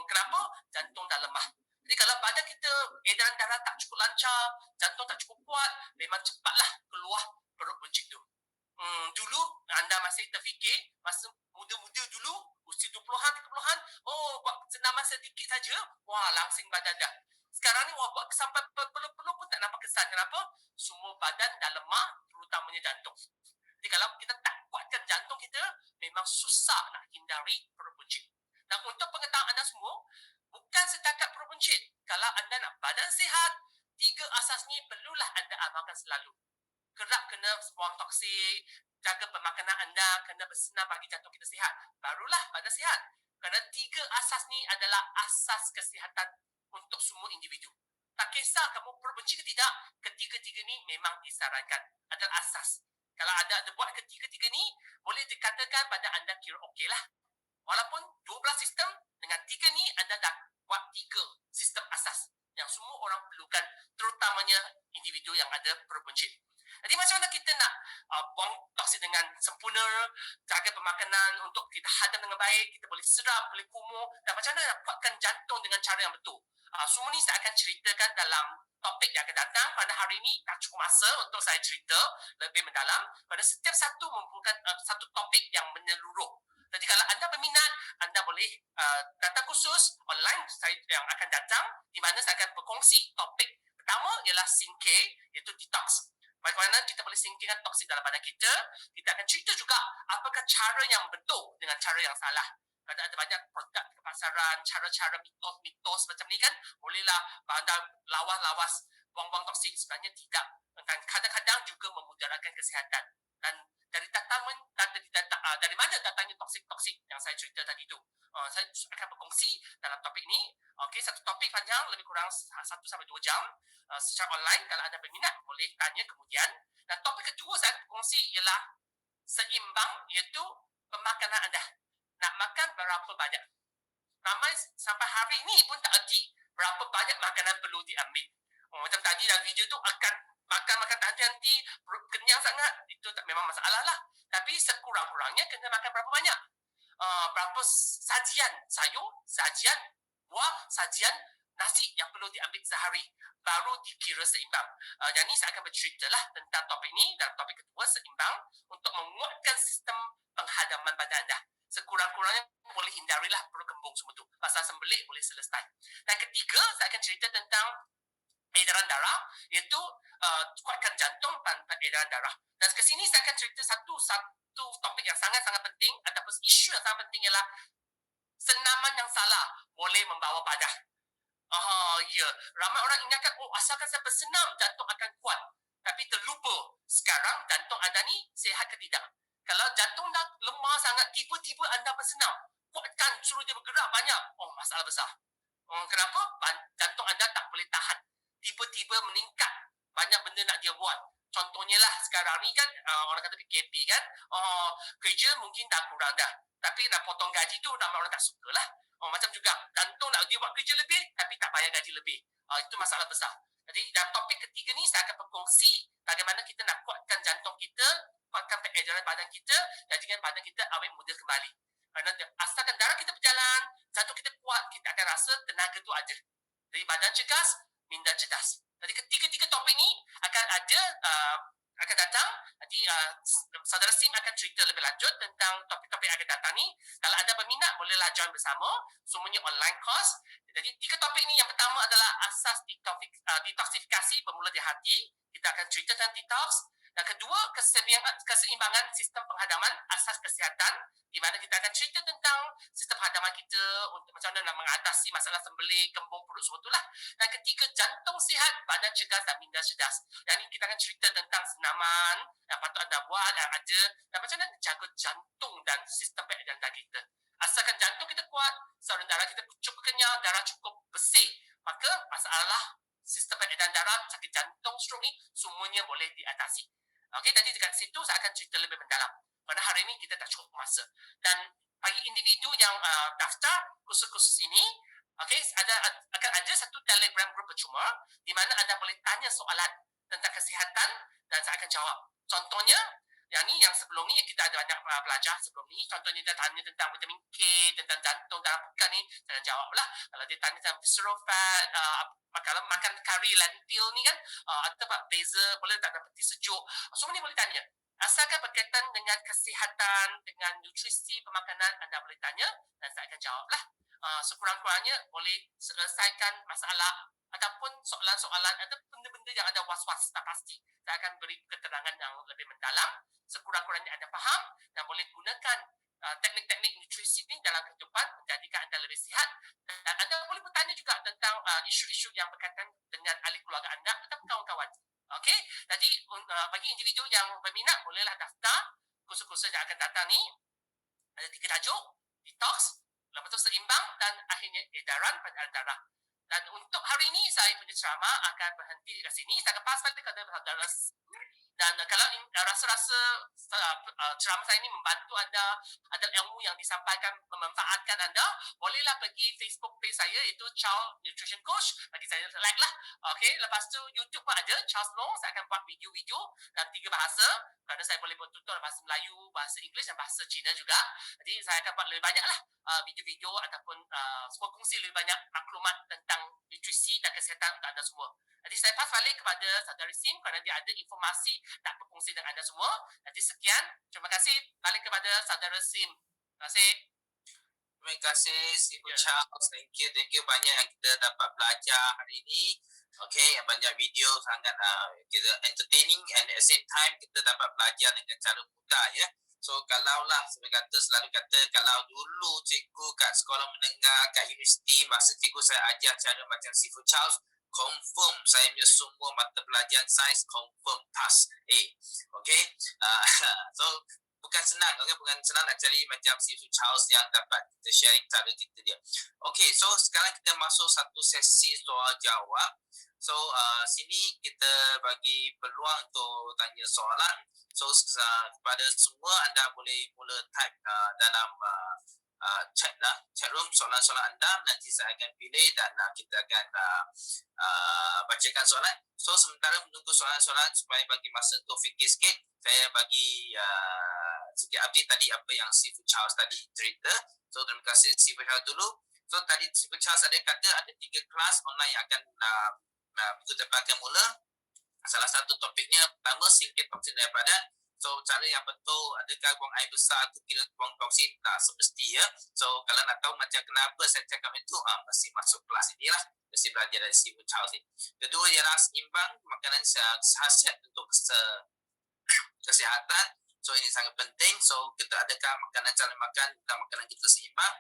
Kenapa? Jantung dah lemah. Jadi kalau badan kita edaran darah tak cukup lancar, jantung tak cukup kuat, memang cepatlah keluar perut buncit tu. Dulu anda masih terfikir, masa muda-muda dulu, usia 20-an, 30-an, buat senaman sedikit saja, wah langsing badan dah. Sekarang ni buat sampai perlu-perlu pun tak nampak kesan. Kenapa? Semua badan dah lemah, terutamanya jantung. Jadi kalau kita tak kuatkan jantung kita, memang susah nak hindari perut buncit. Dan untuk pengetahuan anda semua, bukan setakat perut buncit. Kalau anda nak badan sihat, 3 asas ni perlulah anda amalkan selalu. Kerap kena buang toksik, jaga pemakanan anda, kena bersenam bagi jantung kita sihat. Barulah badan sihat. Kerana 3 asas ni adalah asas kesihatan untuk semua individu. Tak kisah kamu perut buncit ke tidak, ketiga-tiga ni memang disarankan. Adalah asas. Kalau anda ada buat ketiga-tiga ni, boleh dikatakan pada anda kira okey lah. Walaupun 12 sistem, dengan 3 ni anda dah buat 3 sistem asas yang semua orang perlukan, terutamanya individu yang ada peruncit. Jadi macam mana kita nak buang toksik dengan sempurna, jaga pemakanan untuk kita hadam dengan baik, kita boleh serap, boleh kumur, dan macam mana nak kuatkan jantung dengan cara yang betul. Semua ni saya akan ceritakan dalam topik yang akan datang. Pada hari ini tak cukup masa untuk saya cerita lebih mendalam. Pada setiap satu merupakan satu topik yang menyeluruh. Jadi kalau anda berminat, anda boleh datang khusus online saya yang akan datang, di mana saya akan berkongsi topik pertama ialah skincare, iaitu detox. Bagaimana kita boleh singkirkan toksik dalam badan kita. Kita akan cerita juga apakah cara yang betul dengan cara yang salah. Kerana ada banyak produk ke pasaran, cara-cara mitos-mitos macam ni kan, bolehlah anda lawas-lawas buang-buang toksik. Sebenarnya tidak. Dan kadang-kadang juga memudaratkan kesihatan. Dan dari mana datangnya toksik-toksik yang saya cerita tadi tu. Saya akan berkongsi dalam topik ni. Okey, satu topik panjang lebih kurang 1 sampai 2 jam secara online. Kalau anda berminat boleh tanya kemudian. Dan topik kedua saya berkongsi ialah seimbang, iaitu pemakanan anda. Nak makan berapa banyak? Ramai sampai hari ni pun tak erti berapa banyak makanan perlu diambil. Macam tadi dalam video tu akan makan tak henti-henti, kenyang sangat, itu tak memang masalah lah. Tapi sekurang-kurangnya kena makan berapa banyak? Berapa sajian sayur, sajian buah, sajian nasi yang perlu diambil sehari, baru dikira seimbang. Yang ni saya akan bercerita lah tentang topik ni. Dalam topik kedua, seimbang untuk menguatkan sistem penghadaman badan anda. Sekurang-kurangnya boleh hindarilah perut kembung semua tu. Pasal sembelih boleh selesai. Dan ketiga, saya akan cerita tentang edaran darah, iaitu kuatkan jantung dan edaran darah. Dan ke sini saya akan cerita satu topik yang sangat-sangat penting ataupun isu yang sangat penting ialah senaman yang salah boleh membawa padah. Ya. Ramai orang ingatkan, asalkan saya bersenam, jantung akan kuat. Tapi terlupa, sekarang jantung anda ni sihat ke tidak? Kalau jantung dah lemah sangat, tiba-tiba anda bersenam, kuatkan, suruh dia bergerak banyak, masalah besar. Kenapa? Jantung anda tak boleh tahan. Tiba-tiba meningkat, banyak benda nak dia buat. Contohnya lah sekarang ni kan, orang kata PKP kan, kerja mungkin dah kurang dah. Tapi nak potong gaji tu ramai orang tak suka lah. Macam juga, jantung nak dia buat kerja lebih, tapi tak bayar gaji lebih. Itu masalah besar. Jadi dalam topik ketiga ni, saya akan berkongsi bagaimana kita nak kuatkan jantung kita, kuatkan peredaran badan kita, dan jadikan badan kita awet muda kembali. Kerana asalkan darah kita berjalan, jantung kita kuat, kita akan rasa tenaga tu ada. Jadi badan cergas, minda cerdas. Jadi ketiga-tiga topik ni akan ada, akan datang. Nanti saudara Sim akan cerita lebih lanjut tentang topik-topik yang akan datang ni. Kalau anda berminat, bolehlah join bersama. Semuanya online course. Jadi 3 topik ni, yang pertama adalah asas detoksifikasi bermula di hati. Kita akan cerita tentang detox. Yang kedua, keseimbangan sistem penghadaman asas kesihatan, di mana kita akan cerita tentang sistem penghadaman kita untuk macam mana nak mengatasi masalah sembelih, kembung perut semua itulah. Dan ketiga, jantung sihat, badan cergas dan minda cerdas. Dan ini kita akan cerita tentang senaman yang patut anda buat, yang ada, dan macam mana jaga jantung dan sistem peredaran darah kita. Asalkan jantung kita kuat, saluran darah kita cukup kenyang, darah cukup bersih, maka masalah sistem peredaran darah, sakit jantung, stroke ni semuanya boleh diatasi. Okey, tadi dekat situ saya akan cerita lebih mendalam. Pada hari ini kita tak cukup masa. Dan bagi individu yang daftar kursus-kursus ini, okey, akan ada satu Telegram group percuma di mana anda boleh tanya soalan tentang kesihatan dan saya akan jawab. Contohnya, yang ni, yang sebelum ni kita ada banyak pelajar sebelum ni. Contohnya dia tanya tentang vitamin K, tentang jantung, darah pekan ni, saya akan jawab lah. Kalau dia tanya tentang visceral fat, kalau makan kari lentil ni kan, atau basil, boleh tak dapat sejuk. Semua ni boleh tanya. Asalkan berkaitan dengan kesihatan, dengan nutrisi, pemakanan, anda boleh tanya dan saya akan jawab lah. Sekurang-kurangnya boleh selesaikan masalah ataupun soalan-soalan atau benda-benda yang ada was-was tak pasti. Saya akan beri keterangan yang lebih mendalam. Sekurang-kurangnya anda faham dan boleh gunakan teknik-teknik nutrisi ini dalam kehidupan menjadikan anda lebih sihat. Dan anda boleh bertanya juga tentang isu-isu yang berkaitan dengan ahli keluarga anda atau kawan-kawan. Okey, jadi bagi individu yang berminat, bolehlah daftar kursus-kursus yang akan datang ni. Ada 3 tajuk: detox, lepas tu seimbang dan akhirnya edaran peredaran darah. Dan untuk hari ini, saya punya ceramah akan berhenti di sini. Saya akan pass balik kepada saudara Dan kalau rasa-rasa ceramah saya ini membantu anda, ada ilmu yang disampaikan memanfaatkan anda, bolehlah pergi Facebook page saya, iaitu Charles Nutrition Coach. Bagi saya like lah. Okay, lepas tu YouTube pun ada, Charles Long. Saya akan buat video-video dalam 3 bahasa, kerana saya boleh buat tutor bahasa Melayu, bahasa Inggeris dan bahasa Cina juga. Jadi saya akan buat lebih banyak lah video-video ataupun kongsi lebih banyak maklumat tentang nutrisi dan kesihatan untuk anda semua. Jadi saya pas balik kepada saudara Sim kerana dia ada informasi nak berkongsi dengan anda semua. Jadi sekian, terima kasih. Balik kepada saudara Sim. Terima kasih. Terima kasih Sifu Ya. Charles. Thank you banyak yang kita dapat belajar hari ini. Okay, banyak video sangat kita entertaining and at the same time kita dapat belajar dengan cara mudah ya. So kalaulah selalu kata kalau dulu cikgu kat sekolah menengah, kat universiti, masa cikgu saya ajar cara macam Sifu Charles, confirm saya punya semua mata pelajaran sains confirm pass A. Okay, so bukan senang, okay? Bukan senang nak cari macam Sifu Charles yang dapat kita sharing cara kita dia. Okay, so sekarang kita masuk satu sesi soal jawab. So sini kita bagi peluang untuk tanya soalan. So kepada semua anda boleh mula type dalam chat room soalan-soalan anda, nanti saya akan pilih dan kita akan bacakan soalan. So sementara menunggu soalan-soalan supaya bagi masa untuk fikir sikit, saya bagi sedikit update tadi apa yang Sifu Charles tadi cerita. So terima kasih Sifu Charles dulu. So tadi Sifu Charles ada kata ada 3 kelas online yang akan kita akan mula. Salah satu topiknya pertama singkir toksin daripada. So cara yang betul, adakah buang air besar tu kira buang toksin? Tak semesti ya. So kalau nak tahu macam kenapa saya cakap itu, mesti masuk kelas inilah, mesti belajar dari Sifu Charles ni. Kedua ialah seimbang makanan khasiat untuk kesihatan. So ini sangat penting. So kita adakah makanan cara makan dan makanan kita seimbang.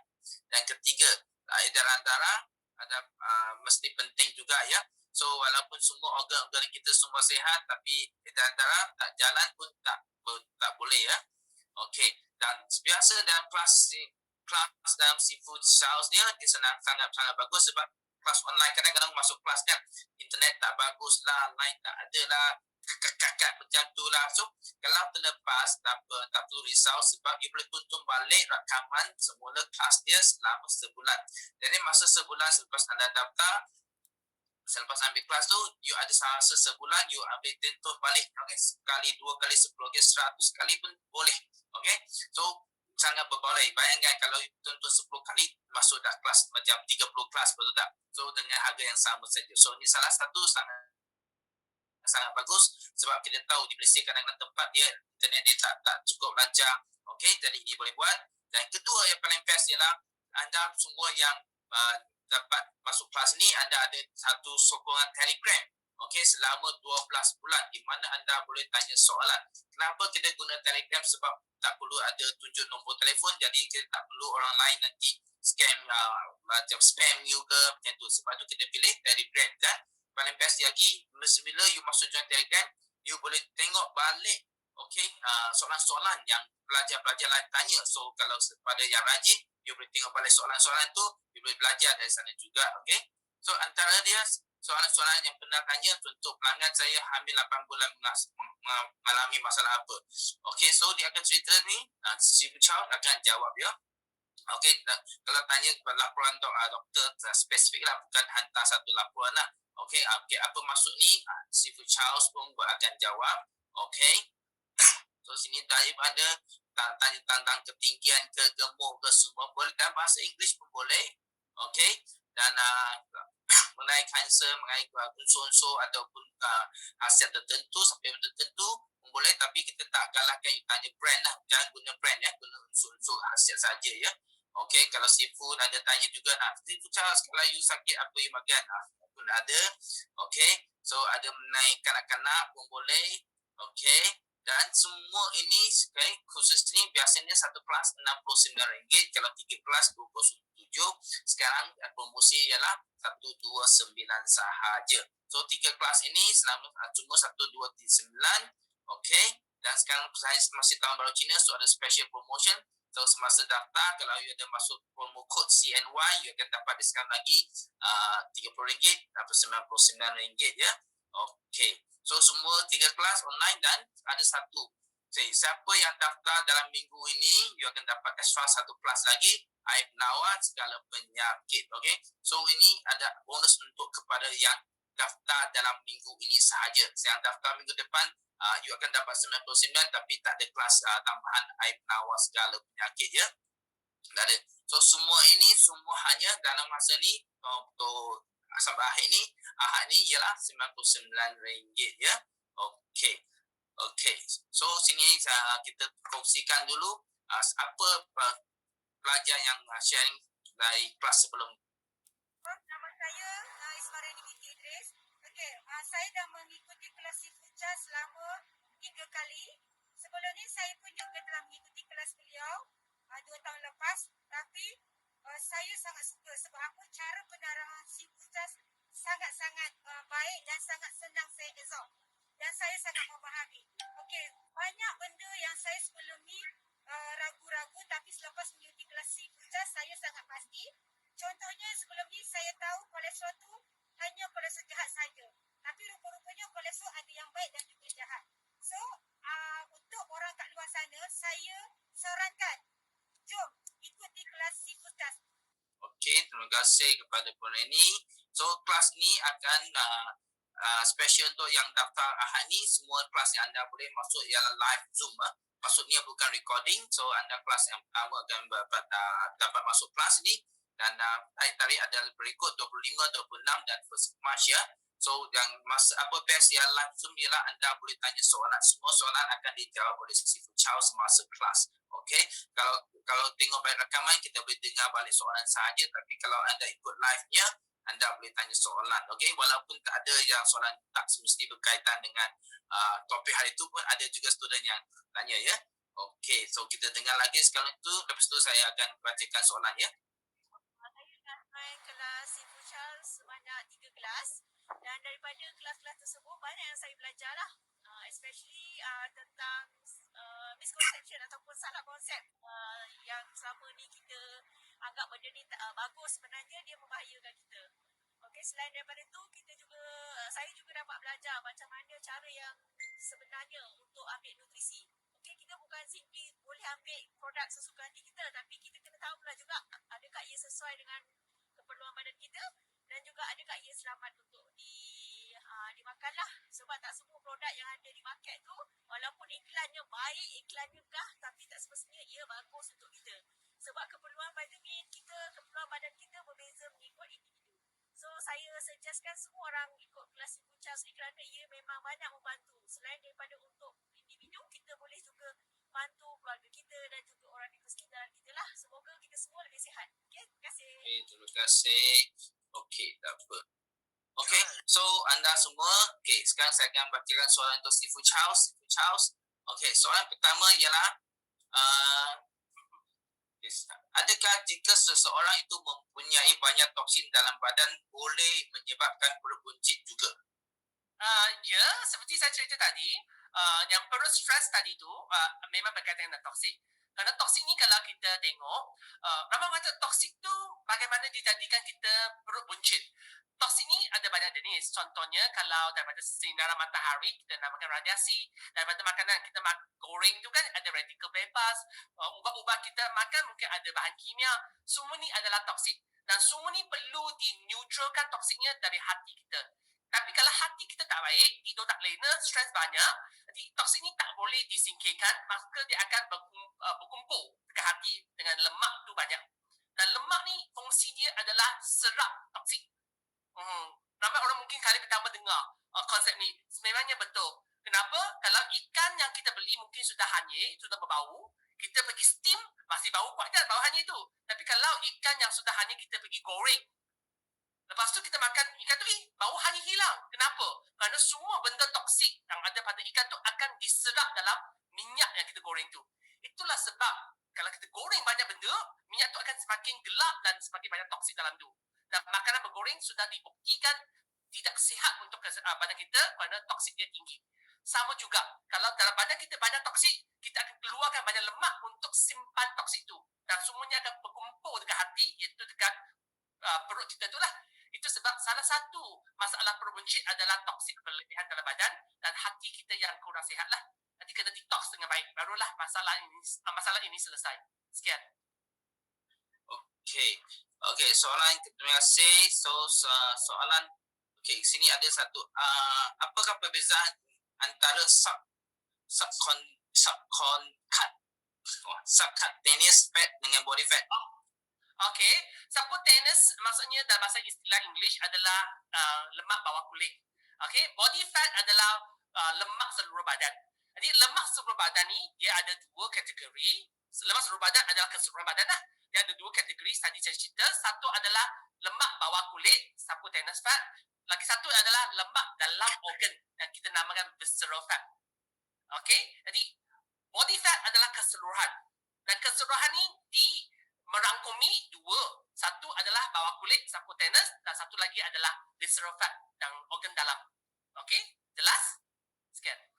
Dan ketiga, edaran darah ada mesti penting juga ya. So walaupun semua organ-organ kita semua sihat, tapi edaran darah tak jalan pun tak boleh ya. Okey, dan biasa dalam kelas dalam Sifu Charles ni dia sangat bagus sebab kelas online kadang-kadang masuk kelas kan internet tak bagus lah, line tak ada lah, kakak macam tu lah. So kalau terlepas tak perlu risau sebab you boleh tonton balik rakaman semula kelas dia selama sebulan. Jadi masa sebulan selepas anda daftar, selepas ambil kelas tu, you ada masa sebulan you ambil tonton balik. Okay, sekali, 2 kali, 10 kali, 100 kali pun boleh. Okay, so sangat berbaloi. Bayangkan kalau you tonton 10 kali masuk dah kelas macam 30 kelas, betul tak? So dengan harga yang sama saja. So ini salah satu sangat bagus sebab kita tahu di Malaysia kadang-kadang tempat dia internet dia tak cukup lancar. Okey, jadi ini boleh buat. Dan kedua yang paling best ialah anda semua yang dapat masuk kelas ni, anda ada satu sokongan Telegram. Okey, selama 12 bulan di mana anda boleh tanya soalan. Kenapa kita guna Telegram? Sebab tak perlu ada tunjuk nombor telefon, jadi kita tak perlu orang lain nanti scam macam spam you ke macam tu. Sebab tu kita pilih Telegram kan. Paling best lagi, bila you masuk join Telegram, you boleh tengok balik soalan-soalan yang pelajar-pelajar lain tanya. So kalau pada yang rajin, you boleh tengok balik soalan-soalan tu, you boleh belajar dari sana juga. Okay, so antara dia soalan-soalan yang pernah tanya, untuk pelanggan saya hamil 8 bulan mengalami masalah apa. Okay, so dia akan cerita ni, Sifu Charles akan jawab ya. Okay, kalau tanya laporan doktor spesifik lah, bukan hantar satu laporan lah. Okay, apa maksud ni? Sifu Charles pun akan jawab. Okay, so sini daripada tanya tentang ketinggian ke, gemuk ke, semua boleh, dan bahasa Inggeris pun boleh. Okay, dan mengenai kanser, mengenai unsur-unsur ataupun khasiat tertentu sampai tertentu pun boleh, tapi kita tak galakkan you tanya brand lah, jangan guna brand ya, guna unsur-unsur khasiat saja ya. Okay, kalau seafood ada tanya juga, Sifu Charles kalau you sakit apa you makan? Pun ada. Okay, so ada mengenai kanak-kanak pun boleh. Okay, dan semua ini khusus ni biasanya satu kelas RM69, kalau 3 kelas RM27. Sekarang promosi ialah 129 sahaja. So 3 kelas ini selama cuma 129. Okay, dan sekarang saya masih tahun baru Cina, so ada special promotion. So semasa daftar, kalau you ada masuk promo code CNY, you akan dapat diskaun lagi RM30 atau RM99 ya. Okay, so semua 3 kelas online dan ada satu. Siapa yang daftar dalam minggu ini, you akan dapat extra satu kelas lagi, air penawar segala penyakit. Okay? So ini ada bonus untuk kepada yang daftar dalam minggu ini sahaja. Yang daftar minggu depan, you akan dapat 99 tapi tak ada kelas tambahan air penawar segala penyakit ya. Tak ada. So semua hanya dalam masa ni untuk sampai ahad ni ialah RM99 ya. Okey. So sini kita kongsikan dulu apa pelajar yang sharing dari kelas sebelum. Nama saya Ismariani binti Idris. Okey, saya dah mengikuti kelas Sifucha selama 3 kali. Sebelum ni saya pun juga telah mengikuti kelas beliau 2 tahun lepas. Tapi saya sangat suka sebab apa cara penerangan Sifucha sangat-sangat baik dan sangat senang saya absorb. Dan saya sangat memahami. Okey, banyak benda yang saya sebelum ni ragu-ragu tapi selepas mengikuti kelas Sifucha saya sangat pasti. Contohnya sebelum ni saya tahu kolesterol tu hanya kolesterol jahat saja. Tapi rupa-rupanya kolesterol ada yang baik dan juga jahat. So, untuk orang kat luar sana, saya sarankan, jom ikuti kelas Sifucha. Okey, terima kasih kepada Puan Reni. So, kelas ni akan special untuk yang daftar ahad ni. Semua kelas yang anda boleh masuk ialah live Zoom. Maksudnya bukan recording. So, anda kelas yang pertama akan dapat masuk kelas ni. Dan tarikh ada berikut 25, 26 dan 1 Mac ya. So yang best yang live Zoom ialah anda boleh tanya soalan. Semua soalan akan dijawab oleh Sifu Charles semasa kelas. Okey. Kalau tengok balik rakaman kita boleh dengar balik soalan sahaja, tapi kalau anda ikut live-nya anda boleh tanya soalan. Okey, walaupun tak ada yang soalan tak semesti berkaitan dengan topik hari itu pun ada juga student yang tanya ya. Okey, so kita dengar lagi sekali itu, lepas tu saya akan bacakan soalan ya. Saya dah main kelas Sifucha sebanyak 3 kelas. Dan daripada kelas-kelas tersebut banyak yang saya belajar lah. Especially tentang misconception ataupun salah konsep yang selama ni kita anggap benda ni bagus, sebenarnya dia membahayakan kita. Okey, selain daripada tu saya juga dapat belajar macam mana cara yang sebenarnya untuk ambil nutrisi. Okey, kita bukan simply boleh ambil produk sesuka hati kita, tapi kita kena tahu pula juga adakah ia sesuai dengan keperluan badan kita dan juga adakah ia selamat untuk dimakan lah. Sebab tak semua produk yang ada di market tu walaupun iklannya baik, iklannya kah, tapi tak semestinya ia bagus untuk kita. Sebab keperluan vitamin kita, keperluan badan kita berbeza mengikut individu. So saya suggestkan semua orang ikut kelas Sifucha ni kerana ia memang banyak membantu. Selain daripada untuk individu, kita boleh juga bantu keluarga kita dan juga orang di sekitar kita lah. Semoga kita semua lebih sihat. Okay, terima kasih. Okay, terima kasih. Okey, tak apa. Okey, so anda semua, sekarang saya akan bacakan soalan untuk Sifu Charles. Okey, soalan pertama ialah adakah jika seseorang itu mempunyai banyak toksin dalam badan boleh menyebabkan perut buncit juga? Ya, seperti saya cerita tadi, yang perut stres tadi tu memang berkaitan dengan toksik. Kerana toksik ni kalau kita tengok, ramai orang kata toksik tu bagaimana dijadikan kita perut buncit. Toksik ni ada banyak jenis. Contohnya kalau daripada sinaran matahari kita namakan radiasi. Daripada makanan kita goreng tu kan ada radical bebas. Ubat-ubat kita makan mungkin ada bahan kimia. Semua ni adalah toksik. Dan semua ni perlu dineutralkan toksiknya dari hati kita. Tapi kalau hati kita tak baik, tidur tak lena, stres banyak, jadi toksik ni tak boleh disingkirkan, maka dia akan berkumpul dekat hati dengan lemak tu banyak. Dan lemak ni fungsi dia adalah serap toksik. Ramai orang mungkin kali pertama dengar konsep ni. Sebenarnya betul. Kenapa? Kalau ikan yang kita beli mungkin sudah hanyir, sudah berbau, kita pergi steam, masih bau kuat kan bau hanyir tu. Tapi kalau ikan yang sudah hanyir kita pergi goreng, lepas tu kita makan ikan tu, bau hanyir hilang. Kenapa? Kerana semua benda toksik yang ada pada ikan tu akan diserap dalam minyak yang kita goreng tu. Itulah sebab kalau kita goreng banyak benda, minyak tu akan semakin gelap dan semakin banyak toksik dalam tu. Dan makanan bergoreng sudah dibuktikan tidak sihat untuk badan kita kerana toksik dia tinggi. Sama juga, kalau dalam badan kita banyak toksik, kita akan keluarkan banyak lemak untuk simpan toksik tu. Dan semuanya akan berkumpul dekat hati, iaitu dekat perut kita tu lah. Itu sebab salah satu masalah perut buncit adalah toksik berlebihan dalam badan dan hati kita yang kurang sihat lah. Nanti kena detox dengan baik. Barulah masalah ini selesai. Sekian. Okey. Okey, soalan terima kasih. Soalan okey, sini ada satu. Apakah perbezaan antara subcutaneous fat dengan body fat? Okey, subcutaneous maksudnya dalam bahasa istilah English adalah lemak bawah kulit. Okey, body fat adalah lemak seluruh badan. Jadi lemak seluruh badan ni dia ada dua kategori. Lemak seluruh badan adalah keseluruhan badan lah. Dia ada dua kategori tadi saya cerita. Satu adalah lemak bawah kulit, subcutaneous fat. Lagi satu adalah lemak dalam organ yang kita namakan visceral fat. Okey, jadi body fat adalah keseluruhan. Dan keseluruhan ni merangkumi dua. Satu adalah bawah kulit, subcutaneous, dan satu lagi adalah visceral fat dan organ dalam. Okey, jelas? Sekian.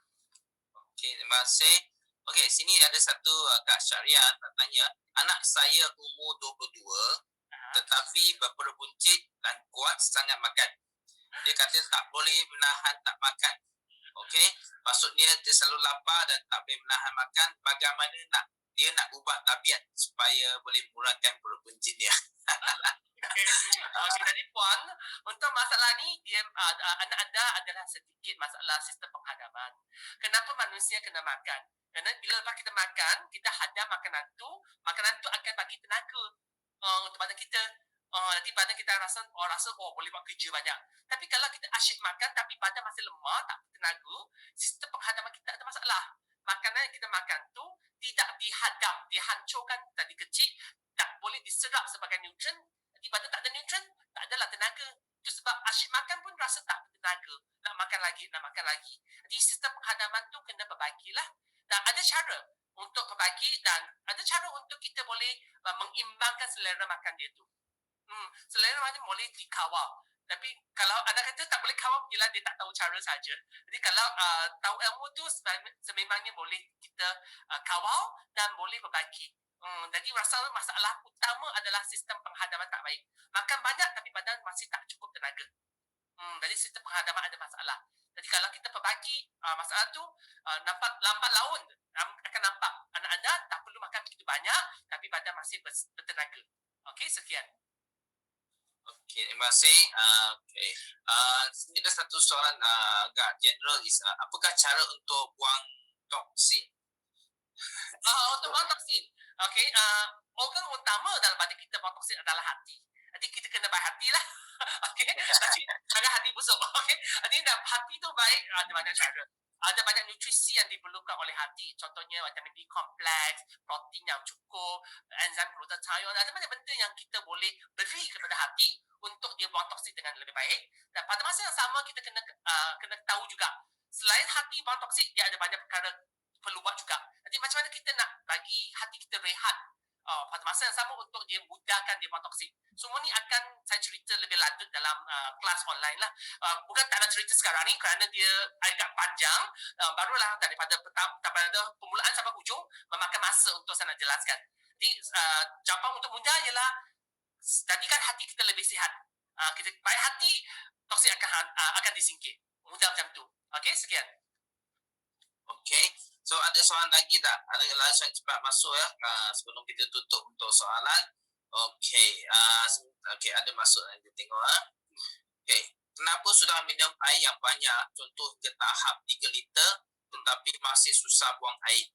Okey, terima kasih. Okey, sini ada satu Kak Syariah nak tanya. Anak saya umur 22 tetapi berperuncit dan kuat sangat makan. Dia kata tak boleh menahan tak makan. Okey, maksudnya dia selalu lapar dan tak boleh menahan makan. Bagaimana dia nak ubah tabiat supaya boleh mengurangkan peruncit dia? Okey, tadi puan, untuk masalah ni anak anda adalah sedikit masalah sistem penghadaman. Kenapa manusia kena makan? Kerana bila lepas kita makan, kita hadam makanan tu akan bagi tenaga untuk badan kita. Nanti badan kita rasa boleh buat kerja banyak. Tapi kalau kita asyik makan tapi badan masih lemah, tak ada tenaga, sistem penghadaman kita ada masalah. Makanan yang kita makan tu tidak dihadam, dihancurkan tadi kecil, tak boleh diserap sebagai nutrien. Nanti badan tak ada nutrien, tak adalah tenaga. Itu sebab asyik makan pun rasa tak ada tenaga. Nak makan lagi. Jadi sistem penghadaman tu kena perbagilah. Dan ada cara untuk perbagi dan ada cara untuk kita boleh mengimbangkan selera makan dia tu. Selera makan boleh dikawal. Tapi kalau anda kata tak boleh kawal, bila dia tak tahu cara saja. Jadi kalau tahu ilmu tu sememangnya boleh kita kawal dan boleh berbagi. Jadi masalah utama adalah sistem penghadaman tak baik. Makan banyak tapi badan masih tak cukup tenaga. Jadi sistem penghadaman ada masalah. Jadi kalau kita perbagi masalah tu, nampak lambat laun akan nampak anak anda tak perlu makan begitu banyak tapi badan masih bertenaga. Okey, sekian. Okey, terima kasih. Okey. Sini ada satu soalan agak general. Apakah cara untuk buang toksin? Untuk buang toksin. Okey, organ utama dalam badan kita buang toksin adalah hati. Jadi kita kena baik hatilah. Okey, jangan hati busuk. Okey, jadi hati tu baik ada banyak cara. Ada banyak nutrisi yang diperlukan oleh hati. Contohnya vitamin B kompleks, protein yang cukup, enzim glutathione. Ada banyak benda yang kita boleh beri kepada hati untuk dia buang toksin dengan lebih baik. Dan pada masa yang sama kita kena tahu juga, selain hati buang toksin, dia ada banyak perkara perlu buat juga. Jadi macam mana kita nak bagi hati kita rehat pada masa yang sama untuk dia mudahkan dia buang toksin. Semua ni akan saya cerita lebih lanjut dalam kelas online lah. Bukan tak nak cerita sekarang ni kerana dia agak panjang. Barulah daripada permulaan sampai hujung memakan masa untuk saya nak jelaskan. Jadi jawapan untuk mudah ialah jadikan hati kita lebih sihat. Kita baik hati, toksin akan disingkir. Mudah macam tu. Okey, sekian. Okey. So ada soalan lagi tak? Ada soalan cepat masuk ya sebelum kita tutup untuk soalan. Okey. Okey, ada masuk nanti tengok Okey. Kenapa sudah minum air yang banyak, contoh ke tahap 3 liter tetapi masih susah buang air?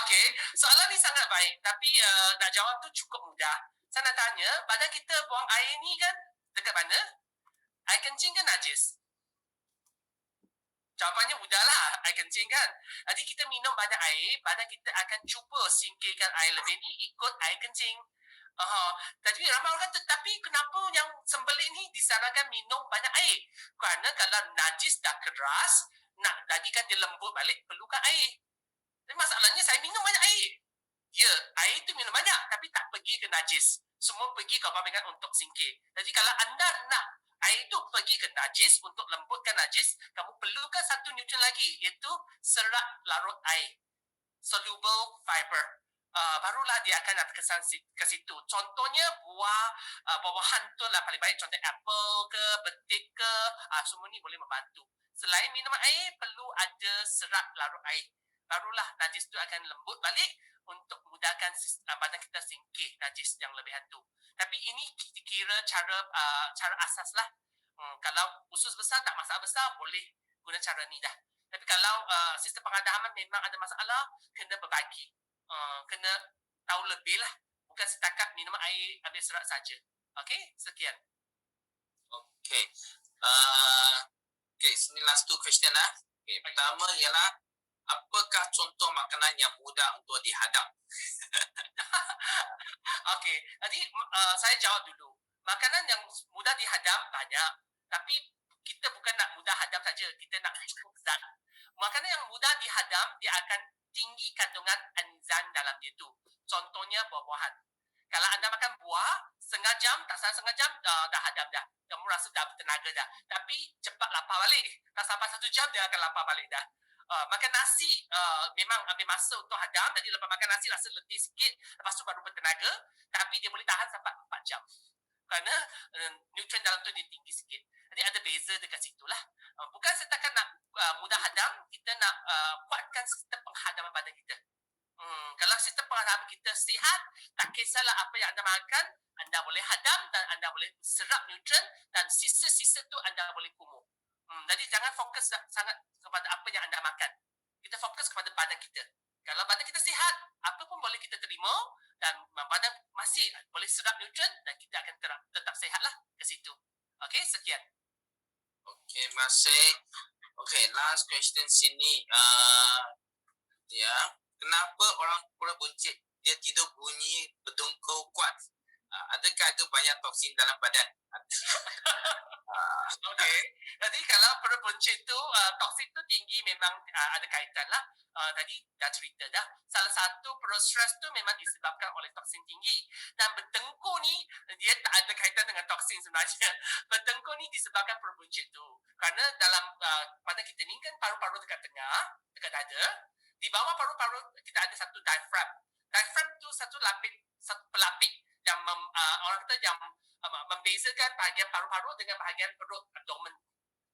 Okey, soalan ni sangat baik tapi nak jawab tu cukup mudah. Saya nak tanya, badan kita buang air ni kan dekat mana? Air kencing kan najis? Jawapannya mudahlah, air kencing kan. Jadi kita minum banyak air, badan kita akan cuba singkirkan air lebih ni ikut air kencing. Jadi ramai orang kata, tapi kenapa yang sembelit ni disarankan minum banyak air? Kerana kalau najis dah keras, nak jadikan dia lembut balik, perlukan air. Tapi masalahnya saya minum banyak air. Ya, air tu minum banyak tapi tak pergi ke najis. Semua pergi ke kompongan untuk singkir. Jadi kalau anda nak air itu pergi ke najis untuk lembutkan najis, kamu perlukan satu nutrien lagi iaitu serat larut air. Soluble fiber. Barulah dia akan ada kesan ke situ. Contohnya buah-buahan tu lah paling baik. Contoh apple ke, betik ke, semua ni boleh membantu. selain minum air, perlu ada serat larut air. Barulah najis tu akan lembut balik untuk mudahkan badan kita singkir najis yang lebihan tu. Tapi ini kira cara asas lah. Kalau usus besar tak masalah besar, boleh guna cara ni dah. Tapi kalau sistem pengadaman memang ada masalah, kena berbagi. Kena tahu lebih lah. Bukan setakat minum air ambil serat saja. Okey, sekian. Okay. Okay, sini last two question lah. Okay, pertama ialah apakah contoh makanan yang mudah untuk dihadam? Okey, jadi saya jawab dulu. Makanan yang mudah dihadam banyak, tapi kita bukan nak mudah hadam saja, kita nak cukup zat. Makanan yang mudah dihadam, dia akan tinggi kandungan enzim dalam dia tu. Contohnya buah-buahan. Kalau anda makan buah, setengah jam, tak salah setengah jam, dah hadam dah. Kamu rasa dah bertenaga dah. Tapi cepat lapar balik. Tak sampai 1 jam, dia akan lapar balik dah. Makan nasi memang ambil masa untuk hadam. Jadi lepas makan nasi rasa letih sikit, lepas tu baru bertenaga. Tapi dia boleh tahan sampai 4 jam. Kerana nutrien dalam tu dia tinggi sikit. Jadi ada beza dekat situ lah. Bukan setakat nak mudah hadam, kita nak kuatkan sistem penghadaman badan kita. Kalau sistem penghadaman kita sihat, tak kisahlah apa yang anda makan, anda boleh hadam dan anda boleh serap nutrien dan sisa-sisa tu anda boleh kumur. Jadi jangan fokus sangat kepada apa yang anda makan. Kita fokus kepada badan kita. Kalau badan kita sihat, apa pun boleh kita terima dan badan masih boleh serap nutrien dan kita akan tetap sihatlah ke situ. Okey, sekian. Okay, masih. Okay, last question sini. Kenapa orang pura buncit dia tidur bunyi berdengkur kuat? Adakah itu banyak toksin dalam badan? Okey. Jadi kalau perut buncit tu toksin tu tinggi memang ada kaitan lah. Tadi dah cerita dah. Salah satu perut stres tu memang disebabkan oleh toksin tinggi. Dan berdengkur ni dia tak ada kaitan dengan toksin sebenarnya. Berdengkur ni disebabkan perut buncit tu. Kerana dalam badan kita ni kan paru-paru dekat tengah, dekat dada. Di bawah paru-paru kita ada satu diaphragm. Diaphragm tu satu pelapik yang orang kata yang membezakan bahagian paru-paru dengan bahagian perut abdomen.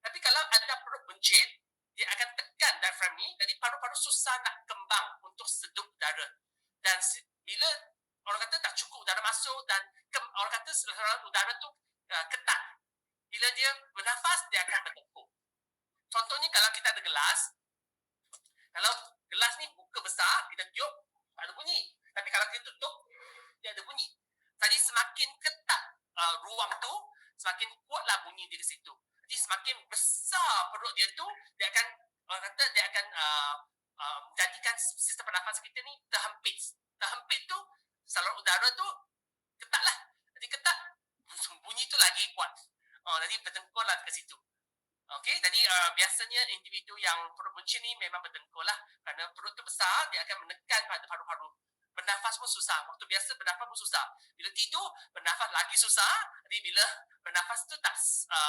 Tapi kalau ada perut buncit, dia akan tekan diaphragm ni, jadi paru-paru susah nak kembang untuk sedup udara. Dan bila orang kata tak cukup udara masuk dan orang kata saluran udara tu ketat. Bila dia bernafas, dia akan berdengkur. Contohnya kalau kita ada gelas, kalau gelas ni buka besar, kita tiup, tak ada bunyi. Tapi kalau kita tutup, dia ada bunyi. Jadi semakin ketat ruang tu, semakin kuatlah bunyi dia di situ. Jadi semakin besar perut dia tu, dia akan menjadikan sistem pernafasan kita ni terhempit. Terhempit tu, saluran udara tu ketatlah. Jadi ketat, bunyi tu lagi kuat. Jadi berdengkurlah ke situ. Okey, jadi biasanya individu yang perut buncit ni memang berdengkur lah. Kerana perut tu besar, dia akan menekan pada paru-paru. Bernafas pun susah. Waktu biasa bernafas pun susah. Bila tidur, bernafas lagi susah. Jadi bila bernafas tu tak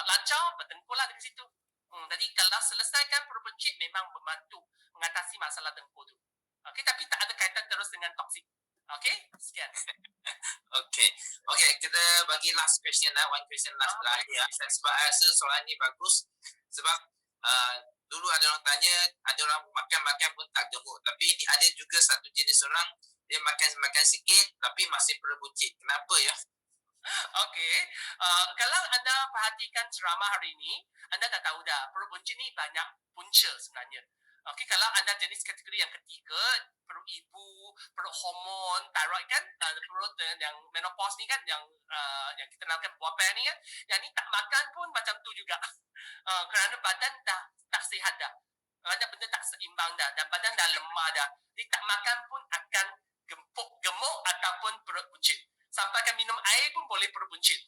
lancar, berdengkurlah dari situ. Jadi kalau selesaikan perut buncit memang membantu mengatasi masalah dengkur tu. Okey, tapi tak ada kaitan terus dengan toksik. Okey, sekian. Okay, kita bagi last question lah. One question last terakhir. Sebab saya rasa soalan ni bagus. Sebab dulu ada orang tanya, ada orang makan-makan pun tak gemuk. Tapi ada juga satu jenis orang, dia makan sikit tapi masih perut buncit. Kenapa ya? Okey, kalau anda perhatikan ceramah hari ini, anda dah tahu dah perut buncit ni banyak punca sebenarnya. Okey, kalau anda jenis kategori yang ketiga, perut ibu, perut hormon, thyroid kan, perut yang menopause ni kan, yang kita namakan buah ni kan, yang ni tak makan pun macam tu juga. Kerana badan dah tak sihat dah. Banyak benda tak seimbang dah dan badan dah lemah dah. Jadi tak makan pun akan gemuk ataupun perut buncit. Sampaikan minum air pun boleh perut buncit.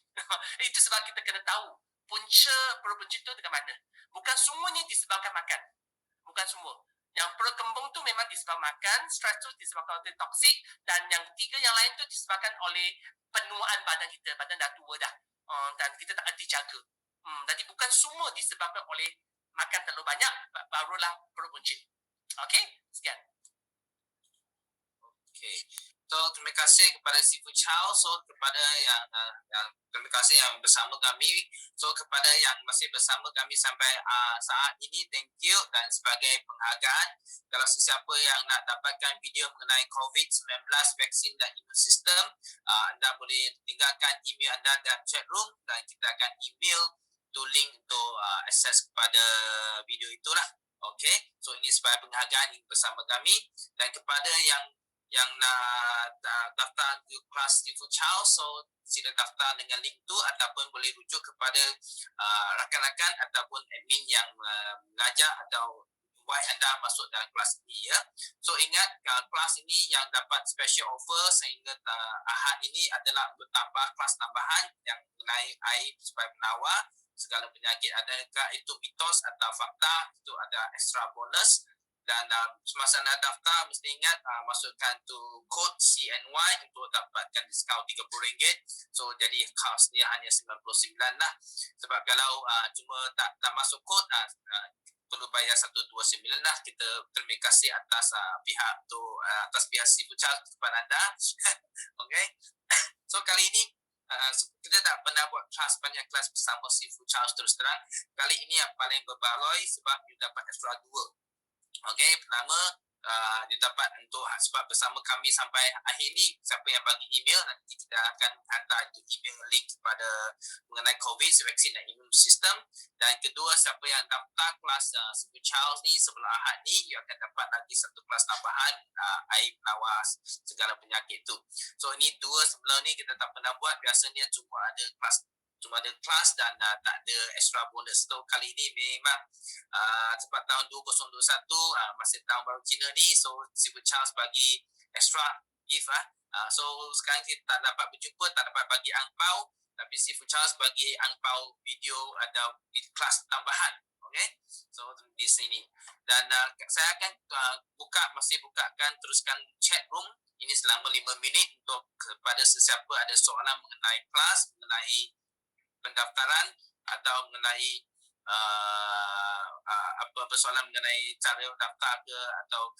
Itu sebab kita kena tahu punca perut buncit tu dekat mana. Bukan semuanya disebabkan makan. Bukan semua. Yang perut kembung tu memang disebabkan makan, stres tu disebabkan oleh toksik, dan yang tiga yang lain tu disebabkan oleh penuaan badan kita. Badan dah tua dah. Dan kita tak ada jaga. Jadi bukan semua disebabkan oleh makan terlalu banyak, barulah perut buncit. Okey? Sekian. Okay. So terima kasih kepada Si Fu Chao, so kepada yang terima kasih yang bersama kami, so kepada yang masih bersama kami sampai saat ini, thank you. Dan sebagai penghargaan, kalau sesiapa yang nak dapatkan video mengenai COVID-19, vaksin dan imun sistem, anda boleh tinggalkan email anda dalam chat room dan kita akan email to link untuk akses kepada video itulah. Okay, so ini sebagai penghargaan bersama kami. Dan kepada yang nak daftar ke kelas Si Fu Chao, so sila daftar dengan link tu ataupun boleh rujuk kepada rakan-rakan ataupun admin yang mengajar atau buat anda masuk dalam kelas ini ya. So ingat kelas ini yang dapat special offer sehingga Ahad ini adalah untuk tambah kelas tambahan yang mengenai air sebagai penawar segala penyakit, adakah itu mitos atau fakta, itu ada extra bonus. Dan semasa anda daftar mesti ingat masukkan tu kod CNY untuk dapatkan diskaun RM30. So jadi kosnya hanya RM99 lah. Sebab kalau cuma tak masuk kod perlu bayar RM129 lah. Kita terima kasih atas pihak tu, atas pihak Si Fu Chao kepada anda. Okay. So kali ini kita tak pernah buat banyak kelas bersama Si Fu Chao terus terang. Kali ini yang paling berbaloi sebab you dapat extra 2. Okey, pertama dia dapat untuk sebab bersama kami sampai akhir ni, siapa yang bagi email nanti kita akan hantar itu email link kepada mengenai COVID, vaksin dan imun sistem. Dan kedua, siapa yang daftar kelas Si Fu Chao ni sebelum Ahad ni, you akan dapat lagi satu kelas tambahan air penawar segala penyakit tu. So ini 2 sebelum ni kita tak pernah buat, biasanya cuma ada kelas dan tak ada extra bonus. So kali ini memang sebab tahun 2021 masih tahun baru Cina ni, so Si Fu Chao bagi extra gift so sekarang kita tak dapat berjumpa, tak dapat bagi angpau, tapi Si Fu Chao bagi angpau video ada kelas tambahan. Okay, so di sini dan saya akan bukakan teruskan chat room ini selama 5 minit untuk kepada sesiapa ada soalan mengenai kelas, mengenai pendaftaran atau mengenai apa persoalan mengenai cara daftar ke atau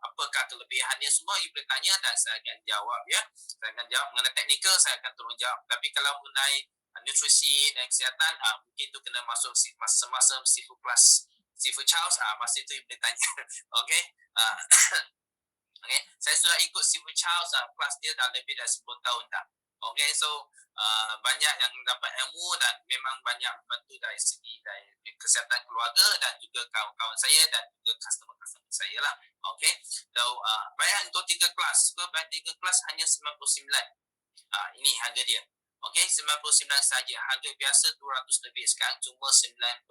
apakah kelebihannya, semua you boleh tanya dan saya akan jawab ya. Saya akan jawab mengenai teknikal, saya akan tolong jawab. Tapi kalau mengenai nutrisi dan kesihatan, mungkin tu kena masuk masa Si Fu Chao, masa itu you boleh tanya. Okay. Okay, saya sudah ikut Si Fu Chao kelas dia dah lebih dari 10 tahun dah. Okay, so banyak yang dapat ilmu dan memang banyak membantu dari segi dari kesihatan keluarga dan juga kawan-kawan saya dan juga customer-customer saya lah. Okay, so bayar untuk 3 kelas. So bayar 3 kelas hanya 99. Ini harga dia. Okay, 99 saja. Harga biasa 200 lebih, sekarang cuma 99.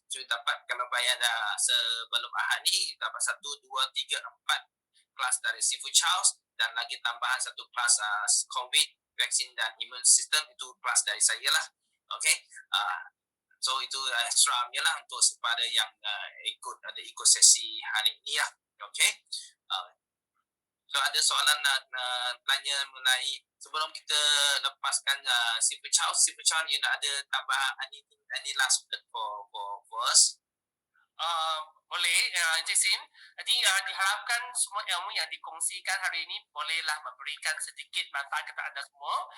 So dapat kalau bayar sebelum Ahad ni dapat 1, 2, 3, 4 kelas dari Si Fu Chao dan lagi tambahan satu kelas COVID, vaksin dan imun sistem, itu kelas dari saya lah. Okay, so itu extra lah untuk kepada yang ikut sesi hari ini lah. Okay, so ada soalan nak tanya mengenai sebelum kita lepaskan Si Fu Chao, you nak ada tambahan any last word for us? Boleh, Encik Sin. Jadi diharapkan semua ilmu yang dikongsikan hari ini bolehlah memberikan sedikit manfaat kepada anda semua.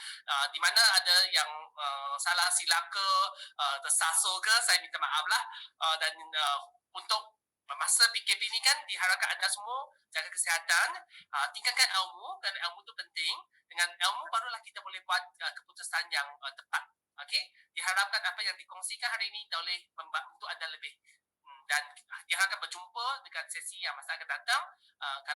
Di mana ada yang salah silap ke, tersasul ke, saya minta maaf lah. Dan untuk masa PKP ini kan diharapkan anda semua jaga kesihatan, tingkatkan ilmu kerana ilmu itu penting. Dengan ilmu barulah kita boleh buat keputusan yang tepat. Okey, diharapkan apa yang dikongsikan hari ini boleh membantu anda lebih. Dan diharapkan berjumpa dekat sesi yang masa akan datang. Kalau